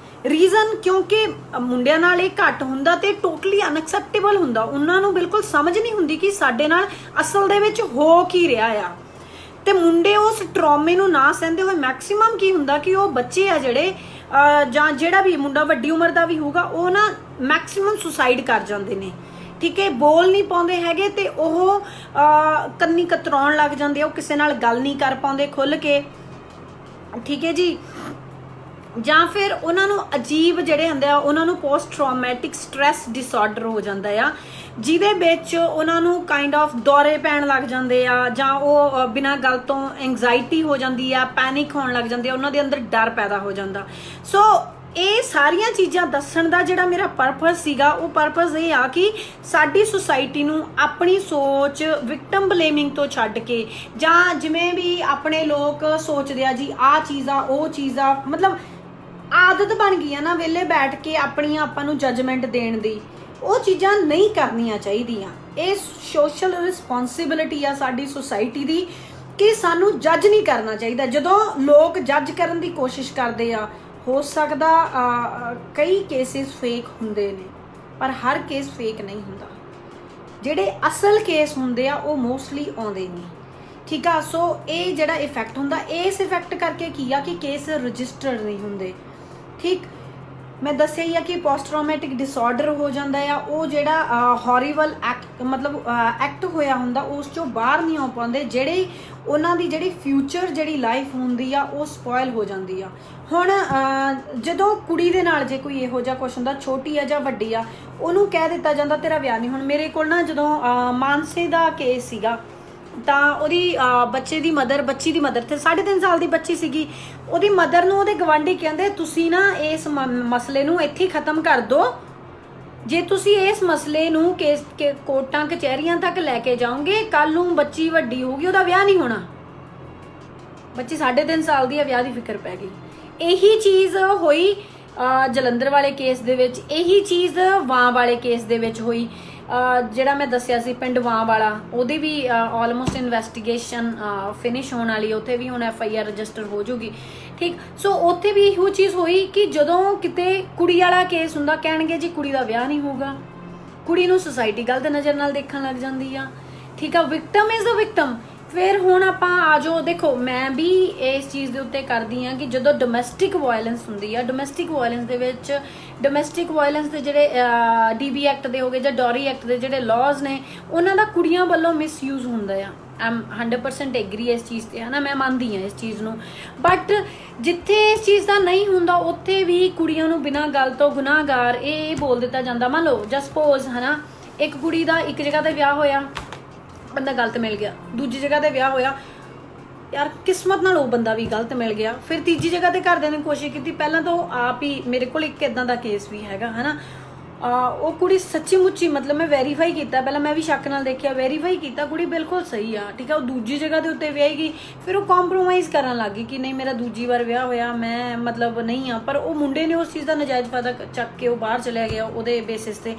ਰੀਜ਼ਨ ਕਿਉਂਕਿ ਮੁੰਡਿਆਂ ਨਾਲ ਇਹ ਘੱਟ ਹੁੰਦਾ ਤੇ ਟੋਟਲੀ ਅਨਐਕਸੈਪਟੇਬਲ ਹੁੰਦਾ। ਉਹਨਾਂ ਨੂੰ ਬਿਲਕੁਲ ਸਮਝ ਨਹੀਂ ਹੁੰਦੀ ਕਿ ਸਾਡੇ ਨਾਲ ਅਸਲ ਦੇ ਵਿੱਚ ਹੋ ਕੀ ਰਿਹਾ ਆ। ਤੇ ਮੁੰਡੇ ਉਸ ਟਰੌਮੇ ਨੂੰ ਨਾ ਸਹਿੰਦੇ ਹੋਏ ਮੈਕਸੀਮਮ ਕੀ ਹੁੰਦਾ ਕਿ ਉਹ ਬੱਚੇ ਆ ਜਿਹੜੇ ਜਾਂ ਜਿਹੜਾ ਵੀ ਮੁੰਡਾ ਵੱਡੀ ਉਮਰ ਦਾ ਵੀ ਹੋਊਗਾ, ਉਹ ਨਾ ਮੈਕਸੀਮਮ ਸੁਸਾਈਡ ਕਰ ਜਾਂਦੇ ਨੇ, ਠੀਕ ਹੈ। ਬੋਲ ਨਹੀਂ ਪਾਉਂਦੇ ਹੈਗੇ ਤੇ ਉਹ ਕੰਨੀ ਕਤਰਾਉਣ ਲੱਗ ਜਾਂਦੇ ਆ, ਉਹ ਕਿਸੇ ਨਾਲ ਗੱਲ ਨਹੀਂ ਕਰ ਪਾਉਂਦੇ ਖੁੱਲ੍ਹ ਕੇ, ਠੀਕ ਹੈ ਜੀ। ਜਾਂ ਫਿਰ ਉਹਨਾਂ ਨੂੰ ਅਜੀਬ ਜਿਹੜੇ ਹੁੰਦੇ ਆ, ਉਹਨਾਂ ਨੂੰ ਪੋਸਟ ਟਰੌਮੈਟਿਕ ਸਟ੍ਰੈਸ ਡਿਸਆਰਡਰ ਹੋ ਜਾਂਦਾ ਆ, ਜਿਹਦੇ ਵਿੱਚ ਉਹਨਾਂ ਨੂੰ ਕਾਈਂਡ ਆਫ ਦੌਰੇ ਪੈਣ ਲੱਗ ਜਾਂਦੇ ਆ, ਜਾਂ ਉਹ ਬਿਨਾਂ ਗੱਲ ਤੋਂ ਐਂਗਜ਼ਾਈਟੀ ਹੋ ਜਾਂਦੀ ਆ, ਪੈਨਿਕ ਹੋਣ ਲੱਗ ਜਾਂਦੇ ਆ, ਉਹਨਾਂ ਦੇ ਅੰਦਰ ਡਰ ਪੈਦਾ ਹੋ ਜਾਂਦਾ। ਸੋ ਇਹ ਸਾਰੀਆਂ ਚੀਜ਼ਾਂ ਦੱਸਣ ਦਾ ਜਿਹੜਾ ਮੇਰਾ ਪਰਪਸ ਸੀਗਾ, ਉਹ ਪਰਪਸ ਇਹ ਆ ਕਿ ਸਾਡੀ ਸੁਸਾਇਟੀ ਨੂੰ ਆਪਣੀ ਸੋਚ ਵਿਕਟਮ ਬਲੇਮਿੰਗ ਤੋਂ ਛੱਡ ਕੇ, ਜਾਂ ਜਿਵੇਂ ਵੀ ਆਪਣੇ ਲੋਕ ਸੋਚਦੇ ਆ ਜੀ ਆਹ ਚੀਜ਼ ਆ ਉਹ ਚੀਜ਼ ਆ, ਮਤਲਬ ਆਦਤ ਬਣ ਗਈ ਆ ਨਾ ਵਿਹਲੇ ਬੈਠ ਕੇ ਆਪਣੀਆਂ ਆਪਾਂ ਨੂੰ ਜੱਜਮੈਂਟ ਦੇਣ ਦੀ, ਉਹ ਚੀਜ਼ਾਂ ਨਹੀਂ ਕਰਨੀਆਂ ਚਾਹੀਦੀਆਂ। ਇਹ ਸੋਸ਼ਲ ਰਿਸਪੌਂਸਿਬਿਲਿਟੀ ਆ ਸਾਡੀ ਸੁਸਾਇਟੀ ਦੀ ਕਿ ਸਾਨੂੰ ਜੱਜ ਨਹੀਂ ਕਰਨਾ ਚਾਹੀਦਾ। ਜਦੋਂ ਲੋਕ ਜੱਜ ਕਰਨ ਦੀ ਕੋਸ਼ਿਸ਼ ਕਰਦੇ ਆ, ਹੋ ਸਕਦਾ ਕਈ ਕੇਸਿਸ ਫੇਕ ਹੁੰਦੇ ਨੇ, ਪਰ ਹਰ ਕੇਸ ਫੇਕ ਨਹੀਂ ਹੁੰਦਾ। ਜਿਹੜੇ ਅਸਲ ਕੇਸ ਹੁੰਦੇ ਆ ਉਹ ਮੋਸਟਲੀ ਆਉਂਦੇ ਨਹੀਂ, ਠੀਕ ਆ। ਸੋ ਇਹ ਜਿਹੜਾ ਇਫੈਕਟ ਹੁੰਦਾ, ਇਸ ਇਫੈਕਟ ਕਰਕੇ ਕੀ ਆ ਕਿ ਕੇਸ ਰਜਿਸਟਰਡ ਨਹੀਂ ਹੁੰਦੇ, ਠੀਕ। ਮੈਂ ਦੱਸਿਆ ਹੀ ਆ ਕਿ ਪੋਸਟ ਟਰੌਮੈਟਿਕ ਡਿਸਆਰਡਰ ਹੋ ਜਾਂਦਾ ਆ। ਉਹ ਜਿਹੜਾ ਹੌਰੀਬਲ ਐਕਟ ਮਤਲਬ ਐਕਟ ਹੋਇਆ ਹੁੰਦਾ, ਉਸ 'ਚੋਂ ਬਾਹਰ ਨਹੀਂ ਆ ਪਾਉਂਦੇ। ਜਿਹੜੇ ਉਹਨਾਂ ਦੀ ਜਿਹੜੀ ਫਿਊਚਰ ਜਿਹੜੀ ਲਾਈਫ ਹੁੰਦੀ ਆ, ਉਹ ਸਪੋਇਲ ਹੋ ਜਾਂਦੀ ਆ। ਹੁਣ ਜਦੋਂ ਕੁੜੀ ਦੇ ਨਾਲ ਜੇ ਕੋਈ ਇਹੋ ਜਿਹਾ ਕੁਛ ਹੁੰਦਾ, ਛੋਟੀ ਆ ਜਾਂ ਵੱਡੀ ਆ, ਉਹਨੂੰ ਕਹਿ ਦਿੱਤਾ ਜਾਂਦਾ ਤੇਰਾ ਵਿਆਹ ਨਹੀਂ। ਹੁਣ ਮੇਰੇ ਕੋਲ ਨਾ ਜਦੋਂ ਮਾਨਸੇ ਦਾ ਕੇਸ ਸੀਗਾ, ਤਾਂ ਉਹਦੀ ਬੱਚੀ ਦੀ ਮਦਰ ਤੇ 3.5 ਸਾਲ ਦੀ ਬੱਚੀ ਸੀਗੀ। ਉਹਦੀ ਮਦਰ ਨੂੰ ਉਹਦੇ ਗਵਾਂਢੀ ਕਹਿੰਦੇ ਤੁਸੀਂ ਨਾ ਇਸ ਮਸਲੇ ਨੂੰ ਇੱਥੇ ਖਤਮ ਕਰ ਦਿਓ, ਜੇ ਤੁਸੀਂ ਇਸ ਮਸਲੇ ਨੂੰ ਕੇਸ ਕੋਰਟਾਂ ਕਚਹਿਰੀਆਂ ਤੱਕ ਲੈ ਕੇ ਜਾਓਗੇ, ਕੱਲ ਨੂੰ ਬੱਚੀ ਵੱਡੀ ਹੋਊਗੀ, ਉਹਦਾ ਵਿਆਹ ਨਹੀਂ ਹੋਣਾ। ਬੱਚੀ 3.5 ਸਾਲ ਦੀ ਆ, ਵਿਆਹ ਦੀ ਫਿਕਰ ਪੈ ਗਈ। ਇਹੀ ਚੀਜ਼ ਹੋਈ ਜਲੰਧਰ ਵਾਲੇ ਕੇਸ ਦੇ ਵਿੱਚ, ਇਹੀ ਚੀਜ਼ ਵਾਂ ਵਾਲੇ ਕੇਸ ਦੇ ਵਿੱਚ ਹੋਈ। ਜਿਹੜਾ ਮੈਂ ਦੱਸਿਆ ਸੀ ਪਿੰਡ ਵਾਂ ਵਾਲਾ, ਉਹਦੀ ਵੀ ਆਲਮੋਸਟ ਇਨਵੈਸਟੀਗੇਸ਼ਨ ਫਿਨਿਸ਼ ਹੋਣ ਵਾਲੀ, ਉੱਥੇ ਵੀ ਹੁਣ FIR ਰਜਿਸਟਰ ਹੋ ਜੂਗੀ, ਠੀਕ। ਸੋ ਉੱਥੇ ਵੀ ਇਹੋ ਚੀਜ਼ ਹੋਈ ਕਿ ਜਦੋਂ ਕਿਤੇ ਕੁੜੀ ਵਾਲਾ ਕੇਸ ਹੁੰਦਾ, ਕਹਿਣਗੇ ਜੀ ਕੁੜੀ ਦਾ ਵਿਆਹ ਨਹੀਂ ਹੋਊਗਾ, ਕੁੜੀ ਨੂੰ ਸੁਸਾਇਟੀ ਗਲਤ ਨਜ਼ਰ ਨਾਲ ਦੇਖਣ ਲੱਗ ਜਾਂਦੀ ਆ, ਠੀਕ ਆ। Victim is a victim. ਫਿਰ ਹੁਣ ਆਪਾਂ ਆ ਜਾਓ, ਦੇਖੋ ਮੈਂ ਵੀ ਇਸ ਚੀਜ਼ ਦੇ ਉੱਤੇ ਕਰਦੀ ਹਾਂ ਕਿ ਜਦੋਂ ਡੋਮੈਸਟਿਕ ਵਾਇਲੈਂਸ ਹੁੰਦੀ ਆ, ਡੋਮੈਸਟਿਕ ਵਾਇਲੈਂਸ ਦੇ ਵਿੱਚ ਡੋਮੈਸਟਿਕ ਵਾਇਲੈਂਸ ਦੇ ਜਿਹੜੇ DB ਐਕਟ ਦੇ ਹੋ ਗਏ ਜਾਂ ਡੋਰੀ ਐਕਟ ਦੇ ਜਿਹੜੇ ਲਾਜ਼ ਨੇ, ਉਹਨਾਂ ਦਾ ਕੁੜੀਆਂ ਵੱਲੋਂ ਮਿਸਯੂਜ਼ ਹੁੰਦਾ ਆ। ਆਮ 100% ਐਗਰੀ ਇਸ ਚੀਜ਼ ਤੇ, ਹੈ ਨਾ, ਮੈਂ ਮੰਨਦੀ ਹਾਂ ਇਸ ਚੀਜ਼ ਨੂੰ। ਬਟ ਜਿੱਥੇ ਇਸ ਚੀਜ਼ ਦਾ ਨਹੀਂ ਹੁੰਦਾ ਉੱਥੇ ਵੀ ਕੁੜੀਆਂ ਨੂੰ ਬਿਨਾਂ ਗੱਲ ਤੋਂ ਗੁਨਾਹਗਾਰ ਇਹ ਬੋਲ ਦਿੱਤਾ ਜਾਂਦਾ। ਮੰਨ ਲਓ ਜਸਟ ਸਪੋਜ਼, ਹੈ ਨਾ, ਇੱਕ ਕੁੜੀ ਦਾ ਇੱਕ ਜਗ੍ਹਾ ਤੇ ਵਿਆਹ ਹੋਇਆ, ਬੰਦਾ ਗਲਤ ਮਿਲ ਗਿਆ। ਦੂਜੀ ਜਗ੍ਹਾ ਤੇ ਵਿਆਹ ਹੋਇਆ, ਯਾਰ ਕਿਸਮਤ ਨਾਲ ਉਹ ਬੰਦਾ ਵੀ ਗਲਤ ਮਿਲ ਗਿਆ। ਫਿਰ ਤੀਜੀ ਜਗ੍ਹਾ ਤੇ ਘਰਦਿਆਂ ਨੇ ਕੋਸ਼ਿਸ਼ ਕੀਤੀ, ਪਹਿਲਾਂ ਤਾਂ ਉਹ ਆਪ ਹੀ, ਮੇਰੇ ਕੋਲ ਇੱਕ ਇਦਾਂ ਦਾ ਕੇਸ ਵੀ ਹੈਗਾ, ਹੈ ਨਾ, ਉਹ ਕੁੜੀ ਸੱਚੀ ਮੁੱਚੀ, ਮਤਲਬ ਮੈਂ ਵੈਰੀਫਾਈ ਕੀਤਾ, ਪਹਿਲਾਂ ਮੈਂ ਵੀ ਸ਼ੱਕ ਨਾਲ ਦੇਖਿਆ, ਵੈਰੀਫਾਈ ਕੀਤਾ, ਕੁੜੀ ਬਿਲਕੁਲ ਸਹੀ ਆ, ਠੀਕ ਆ। ਉਹ ਦੂਜੀ ਜਗ੍ਹਾ ਦੇ ਉੱਤੇ ਵਿਆਹੀ ਗਈ, ਫਿਰ ਉਹ ਕੰਪਰੋਮਾਈਜ਼ ਕਰਨ ਲੱਗ ਗਈ ਕਿ ਨਹੀਂ ਮੇਰਾ ਦੂਜੀ ਵਾਰ ਵਿਆਹ ਹੋਇਆ, ਮੈਂ ਮਤਲਬ ਨਹੀਂ ਆ। ਪਰ ਉਹ ਮੁੰਡੇ ਨੇ ਉਸ ਚੀਜ਼ ਦਾ ਨਜਾਇਜ਼ ਫਾਇਦਾ ਚੱਕ ਕੇ ਉਹ ਬਾਹਰ ਚਲਿਆ ਗਿਆ ਉਹਦੇ ਬੇਸਿਸ ਤੇ।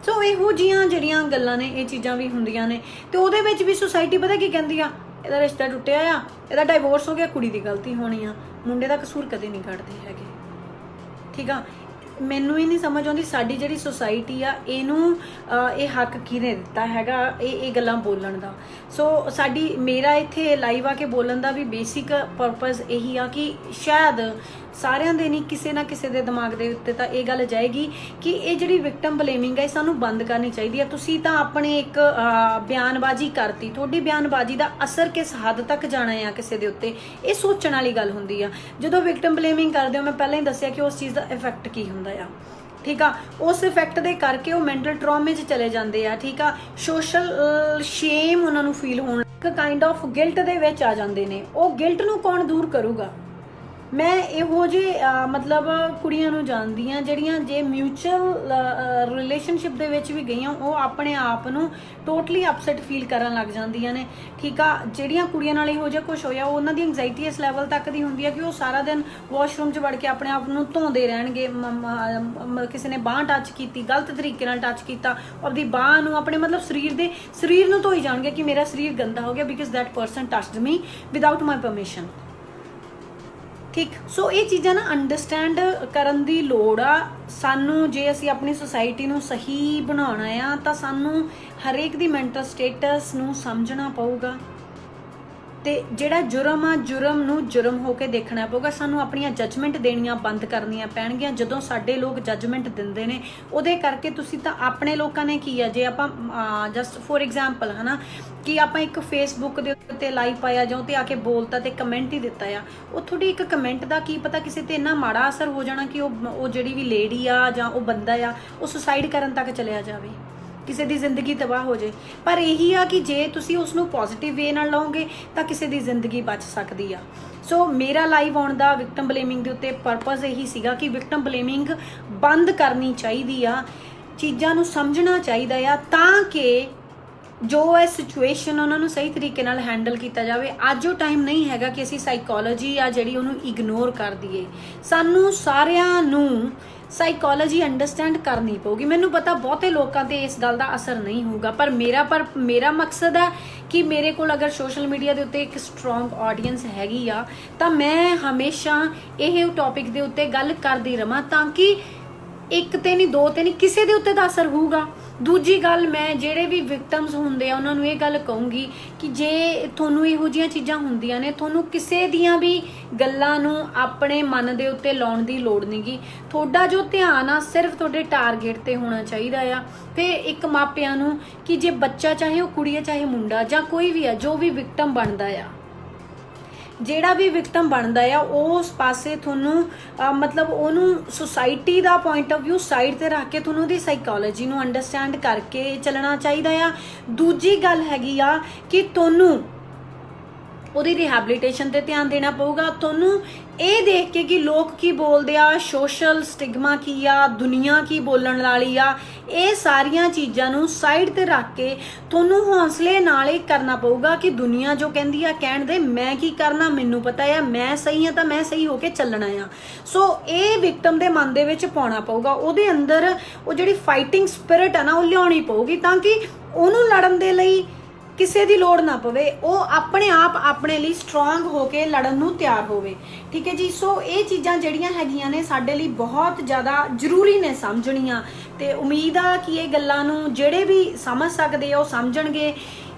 ਸੋ ਇਹੋ ਜਿਹੀਆਂ ਜਿਹੜੀਆਂ ਗੱਲਾਂ ਨੇ, ਇਹ ਚੀਜ਼ਾਂ ਵੀ ਹੁੰਦੀਆਂ ਨੇ। ਤੇ ਉਹਦੇ ਵਿੱਚ ਵੀ ਸੁਸਾਇਟੀ ਪਤਾ ਕੀ ਕਹਿੰਦੀ ਆ, ਇਹਦਾ ਰਿਸ਼ਤਾ ਟੁੱਟਿਆ ਆ, ਇਹਦਾ ਡਾਈਵੋਰਸ ਹੋ ਗਿਆ, ਕੁੜੀ ਦੀ ਗਲਤੀ ਹੋਣੀ ਆ, ਮੁੰਡੇ ਦਾ ਕਸੂਰ ਕਦੇ ਨਹੀਂ ਕੱਢਦੇ ਹੈਗੇ, ਠੀਕ ਆ। ਮੈਨੂੰ ਹੀ ਨਹੀਂ ਸਮਝ ਆਉਂਦੀ ਸਾਡੀ ਜਿਹੜੀ ਸੁਸਾਇਟੀ ਆ ਇਹਨੂੰ ਇਹ ਹੱਕ ਕਿਹਨੇ ਦਿੱਤਾ ਹੈਗਾ ਇਹ ਗੱਲਾਂ ਬੋਲਣ ਦਾ। ਸੋ ਮੇਰਾ ਇੱਥੇ ਲਾਈਵ ਆ ਕੇ ਬੋਲਣ ਦਾ ਵੀ ਬੇਸਿਕ ਪਰਪਸ ਇਹੀ ਆ ਕਿ ਸ਼ਾਇਦ ਸਾਰਿਆਂ ਦੇ ਨਹੀਂ, ਕਿਸੇ ਨਾ ਕਿਸੇ ਦੇ ਦਿਮਾਗ ਦੇ ਉੱਤੇ ਤਾਂ ਇਹ ਗੱਲ ਜਾਏਗੀ ਕਿ ਇਹ ਜਿਹੜੀ ਵਿਕਟਮ ਬਲੇਮਿੰਗ ਹੈ, ਸਾਨੂੰ ਬੰਦ ਕਰਨੀ ਚਾਹੀਦੀ ਹੈ। ਤੁਸੀਂ ਤਾਂ ਆਪਣੇ ਇੱਕ ਬਿਆਨਬਾਜ਼ੀ ਕਰਤੀ, ਤੁਹਾਡੀ ਬਿਆਨਬਾਜ਼ੀ ਦਾ ਅਸਰ ਕਿਸ ਹੱਦ ਤੱਕ ਜਾਣਾ ਆ ਕਿਸੇ ਦੇ ਉੱਤੇ, ਇਹ ਸੋਚਣ ਵਾਲੀ ਗੱਲ ਹੁੰਦੀ ਆ। ਜਦੋਂ ਵਿਕਟਮ ਬਲੇਮਿੰਗ ਕਰਦੇ ਹੋ, ਮੈਂ ਪਹਿਲਾਂ ਹੀ ਦੱਸਿਆ ਕਿ ਉਸ ਚੀਜ਼ ਦਾ ਇਫੈਕਟ ਕੀ ਹੁੰਦਾ ਆ, ਠੀਕ ਆ। ਉਸ ਇਫੈਕਟ ਦੇ ਕਰਕੇ ਉਹ ਮੈਂਟਲ ਟਰਾਮੇ 'ਚ ਚਲੇ ਜਾਂਦੇ ਆ, ਠੀਕ ਆ। ਸੋਸ਼ਲ ਸ਼ੇਮ ਉਹਨਾਂ ਨੂੰ ਫੀਲ ਹੋਣ, ਇੱਕ ਕਾਈਂਡ ਆਫ ਗਿਲਟ ਦੇ ਵਿੱਚ ਆ ਜਾਂਦੇ ਨੇ। ਉਹ ਗਿਲਟ ਨੂੰ ਕੌਣ ਦੂਰ ਕਰੂਗਾ? ਮੈਂ ਇਹੋ ਜਿਹੇ ਮਤਲਬ ਕੁੜੀਆਂ ਨੂੰ ਜਾਣਦੀ ਹਾਂ ਜਿਹੜੀਆਂ ਜੇ ਮਿਊਚੁਅਲ ਰਿਲੇਸ਼ਨਸ਼ਿਪ ਦੇ ਵਿੱਚ ਵੀ ਗਈਆਂ, ਉਹ ਆਪਣੇ ਆਪ ਨੂੰ ਟੋਟਲੀ ਅਪਸੈਟ ਫੀਲ ਕਰਨ ਲੱਗ ਜਾਂਦੀਆਂ ਨੇ, ਠੀਕ ਆ। ਜਿਹੜੀਆਂ ਕੁੜੀਆਂ ਨਾਲ ਇਹੋ ਜਿਹਾ ਕੁਛ ਹੋਇਆ, ਉਹਨਾਂ ਦੀ ਐਂਗਜ਼ਾਇਟੀ ਇਸ ਲੈਵਲ ਤੱਕ ਦੀ ਹੁੰਦੀ ਹੈ ਕਿ ਉਹ ਸਾਰਾ ਦਿਨ ਵਾਸ਼ਰੂਮ 'ਚ ਵੜ ਕੇ ਆਪਣੇ ਆਪ ਨੂੰ ਧੋਂਦੇ ਰਹਿਣਗੇ। ਕਿਸੇ ਨੇ ਬਾਂਹ ਟੱਚ ਕੀਤੀ, ਗਲਤ ਤਰੀਕੇ ਨਾਲ ਟੱਚ ਕੀਤਾ, ਆਪਦੀ ਬਾਂਹ ਨੂੰ, ਆਪਣੇ ਮਤਲਬ ਸਰੀਰ ਨੂੰ ਧੋਈ ਜਾਣਗੇ ਕਿ ਮੇਰਾ ਸਰੀਰ ਗੰਦਾ ਹੋ ਗਿਆ because that person touched me without my permission, ਠੀਕ। ਸੋ ਇਹ ਚੀਜ਼ਾਂ ਨਾ ਅੰਡਰਸਟੈਂਡ ਕਰਨ ਦੀ ਲੋੜ ਆ ਸਾਨੂੰ। ਜੇ ਅਸੀਂ ਆਪਣੀ ਸੁਸਾਇਟੀ ਨੂੰ ਸਹੀ ਬਣਾਉਣਾ ਆ ਤਾਂ ਸਾਨੂੰ ਹਰੇਕ ਦੀ ਮੈਂਟਲ ਸਟੇਟਸ ਨੂੰ ਸਮਝਣਾ ਪਊਗਾ, ਤੇ ਜਿਹੜਾ ਜੁਰਮ ਆ, ਜੁਰਮ ਨੂੰ ਜੁਰਮ ਹੋ ਕੇ ਦੇਖਣਾ ਪਊਗਾ। ਸਾਨੂੰ ਆਪਣੀਆਂ ਜੱਜਮੈਂਟ ਦੇਣੀਆਂ ਬੰਦ ਕਰਨੀਆਂ ਪੈਣਗੀਆਂ। ਜਦੋਂ ਸਾਡੇ ਲੋਕ ਜੱਜਮੈਂਟ ਦਿੰਦੇ ਨੇ, ਉਹਦੇ ਕਰਕੇ ਤੁਸੀਂ ਤਾਂ ਆਪਣੇ ਲੋਕਾਂ ਨੇ ਕੀ ਆ, ਜੇ ਆਪਾਂ ਜਸਟ ਫੋਰ ਐਗਜ਼ਾਮਪਲ, ਹੈ ਨਾ, ਕਿ ਆਪਾਂ ਇੱਕ ਫੇਸਬੁੱਕ ਦੇ ਉੱਤੇ ਲਾਈਵ ਪਾਇਆ ਜਾਂ ਤੇ ਆ ਕੇ ਬੋਲਤਾ ਤੇ ਕਮੈਂਟ ਹੀ ਦਿੱਤਾ ਆ, ਉਹ ਤੁਹਾਡੀ ਇੱਕ ਕਮੈਂਟ ਦਾ ਕੀ ਪਤਾ ਕਿਸੇ ਤੇ ਇੰਨਾ ਮਾੜਾ ਅਸਰ ਹੋ ਜਾਣਾ ਕਿ ਉਹ ਜਿਹੜੀ ਵੀ ਲੇਡੀ ਆ ਜਾਂ ਉਹ ਬੰਦਾ ਆ, ਉਹ ਸੁਸਾਈਡ ਕਰਨ ਤੱਕ ਚਲਿਆ ਜਾਵੇ, ਕਿਸੇ ਦੀ ਜ਼ਿੰਦਗੀ ਤਬਾਹ ਹੋ ਜਾਏ। ਪਰ ਇਹੀ ਆ ਕਿ ਜੇ ਤੁਸੀਂ ਉਸ ਨੂੰ ਪੋਜ਼ਿਟਿਵ ਵੇ ਨਾਲ ਲਓਗੇ ਤਾਂ ਕਿਸੇ ਦੀ ਜ਼ਿੰਦਗੀ ਬਚ ਸਕਦੀ ਆ। ਸੋ ਮੇਰਾ ਲਾਈਵ ਆਉਣ ਦਾ ਵਿਕਟਮ ਬਲੇਮਿੰਗ ਦੇ ਉੱਤੇ ਪਰਪਸ ਇਹੀ ਸੀਗਾ ਕਿ ਵਿਕਟਮ ਬਲੇਮਿੰਗ ਬੰਦ ਕਰਨੀ ਚਾਹੀਦੀ ਆ, ਚੀਜ਼ਾਂ ਨੂੰ ਸਮਝਣਾ ਚਾਹੀਦਾ ਆ ਤਾਂ ਕਿ ਜੋ ਇਹ ਸਿਚੁਏਸ਼ਨ ਉਹਨਾਂ ਨੂੰ ਸਹੀ ਤਰੀਕੇ ਨਾਲ ਹੈਂਡਲ ਕੀਤਾ ਜਾਵੇ। ਅੱਜ ਉਹ ਟਾਈਮ ਨਹੀਂ ਹੈਗਾ ਕਿ ਅਸੀਂ ਸਾਈਕੋਲੋਜੀ ਆ ਜਿਹੜੀ ਉਹਨੂੰ ਇਗਨੋਰ ਕਰ ਦਈਏ। ਸਾਨੂੰ ਸਾਰਿਆਂ ਨੂੰ ਸਾਈਕੋਲੋਜੀ ਅੰਡਰਸਟੈਂਡ ਕਰਨੀ ਪਊਗੀ। ਮੈਨੂੰ ਪਤਾ ਬਹੁਤੇ ਲੋਕਾਂ ਤੇ ਇਸ ਗੱਲ ਦਾ ਅਸਰ ਨਹੀਂ ਹੋਊਗਾ, ਪਰ ਮੇਰਾ ਮਕਸਦ ਹੈ ਕਿ ਮੇਰੇ ਕੋਲ ਅਗਰ ਸੋਸ਼ਲ ਮੀਡੀਆ ਦੇ ਉੱਤੇ ਇੱਕ ਸਟਰੋਂਗ ਆਡੀਅנס ਹੈਗੀ ਆ ਤਾਂ ਮੈਂ ਹਮੇਸ਼ਾ ਇਹ ਟੌਪਿਕ ਦੇ ਉੱਤੇ ਗੱਲ ਕਰਦੀ ਰਵਾਂ ਤਾਂ ਕਿ ਇੱਕ ਤੇ ਨਹੀਂ, ਦੋ ਤੇ ਨਹੀਂ, ਕਿਸੇ ਦੇ ਉੱਤੇ ਤਾਂ ਅਸਰ ਹੋਊਗਾ। ਦੂਜੀ ਗੱਲ, ਮੈਂ ਜਿਹੜੇ ਵੀ ਵਿਕਟਮਸ ਹੁੰਦੇ ਆ ਉਹਨਾਂ ਨੂੰ ਇਹ ਗੱਲ ਕਹੂੰਗੀ ਕਿ ਜੇ ਤੁਹਾਨੂੰ ਇਹੋ ਜਿਹੀਆਂ ਚੀਜ਼ਾਂ ਹੁੰਦੀਆਂ ਨੇ, ਤੁਹਾਨੂੰ ਕਿਸੇ ਦੀਆਂ ਵੀ ਗੱਲਾਂ ਨੂੰ ਆਪਣੇ ਮਨ ਦੇ ਉੱਤੇ ਲਾਉਣ ਦੀ ਲੋੜ ਨਹੀਂਗੀ। ਤੁਹਾਡਾ ਜੋ ਧਿਆਨ ਆ ਸਿਰਫ ਤੁਹਾਡੇ ਟਾਰਗੇਟ ਤੇ ਹੋਣਾ ਚਾਹੀਦਾ ਆ। ਤੇ ਇੱਕ ਮਾਪਿਆਂ ਨੂੰ ਕਿ ਜੇ ਬੱਚਾ, ਚਾਹੇ ਉਹ ਕੁੜੀ ਆ ਚਾਹੇ ਮੁੰਡਾ ਜਾਂ ਕੋਈ ਵੀ ਆ, ਜੋ ਵੀ ਵਿਕਟਮ ਬਣਦਾ ਆ, ਜਿਹੜਾ ਵੀ ਵਿਕਟਮ ਬਣਦਾ ਆ, ਉਸ ਪਾਸੇ ਤੁਹਾਨੂੰ ਮਤਲਬ ਉਹਨੂੰ society the point of view side ਤੇ ਰੱਖ ਕੇ ਤੁਹਾਨੂੰ ਉਹਦੀ ਸਾਈਕੋਲੋਜੀ ਨੂੰ ਅੰਡਰਸਟੈਂਡ ਕਰਕੇ ਚੱਲਣਾ ਚਾਹੀਦਾ ਆ। ਦੂਜੀ ਗੱਲ ਹੈਗੀ ਆ ਕਿ ਤੁਹਾਨੂੰ ਉਹਦੀ ਰਿਹੈਬਿਲਿਟੇਸ਼ਨ ਤੇ ਧਿਆਨ ਦੇਣਾ ਪਊਗਾ। ਤੁਹਾਨੂੰ ਇਹ ਦੇਖ ਕੇ ਕਿ ਲੋਕ ਕੀ ਬੋਲਦੇ ਆ, ਸੋਸ਼ਲ ਸਟਿਗਮਾ ਕੀ ਆ, ਦੁਨੀਆ ਕੀ ਬੋਲਣ ਵਾਲੀ ਆ, ਇਹ ਸਾਰੀਆਂ ਚੀਜ਼ਾਂ ਨੂੰ ਸਾਈਡ ਤੇ ਰੱਖ ਕੇ ਤੁਹਾਨੂੰ ਹੌਸਲੇ ਨਾਲ ਇਹ ਕਰਨਾ ਪਊਗਾ ਕਿ ਦੁਨੀਆ ਜੋ ਕਹਿੰਦੀ ਆ ਕਹਿਣ ਦੇ, ਮੈਂ ਕੀ ਕਰਨਾ, ਮੈਨੂੰ ਪਤਾ ਆ, ਮੈਂ ਸਹੀ ਆ ਤਾਂ ਮੈਂ ਸਹੀ ਹੋ ਕੇ ਚੱਲਣਾ ਆ। ਸੋ ਇਹ ਵਿਕਟਮ ਦੇ ਮਨ ਦੇ ਵਿੱਚ ਪਾਉਣਾ ਪਊਗਾ, ਉਹਦੇ ਅੰਦਰ ਉਹ ਜਿਹੜੀ ਫਾਈਟਿੰਗ ਸਪਿਰਿਟ ਆ ਨਾ ਉਹ ਲਿਆਉਣੀ ਪਊਗੀ ਤਾਂ ਕਿ ਉਹਨੂੰ ਲੜਨ ਦੇ ਲਈ ਕਿਸੇ ਦੀ ਲੋੜ ਨਾ ਪਵੇ, ਉਹ ਆਪਣੇ ਆਪ ਆਪਣੇ ਲਈ ਸਟਰੋਂਗ ਹੋ ਕੇ ਲੜਨ ਨੂੰ ਤਿਆਰ ਹੋਵੇ, ਠੀਕ ਹੈ ਜੀ। ਸੋ ਇਹ ਚੀਜ਼ਾਂ ਜਿਹੜੀਆਂ ਹੈਗੀਆਂ ਨੇ ਸਾਡੇ ਲਈ ਬਹੁਤ ਜ਼ਿਆਦਾ ਜ਼ਰੂਰੀ ਨੇ ਸਮਝਣੀਆਂ, ਤੇ ਉਮੀਦ ਆ ਕਿ ਇਹ ਗੱਲਾਂ ਨੂੰ ਜਿਹੜੇ ਵੀ ਸਮਝ ਸਕਦੇ ਆ ਉਹ ਸਮਝਣਗੇ।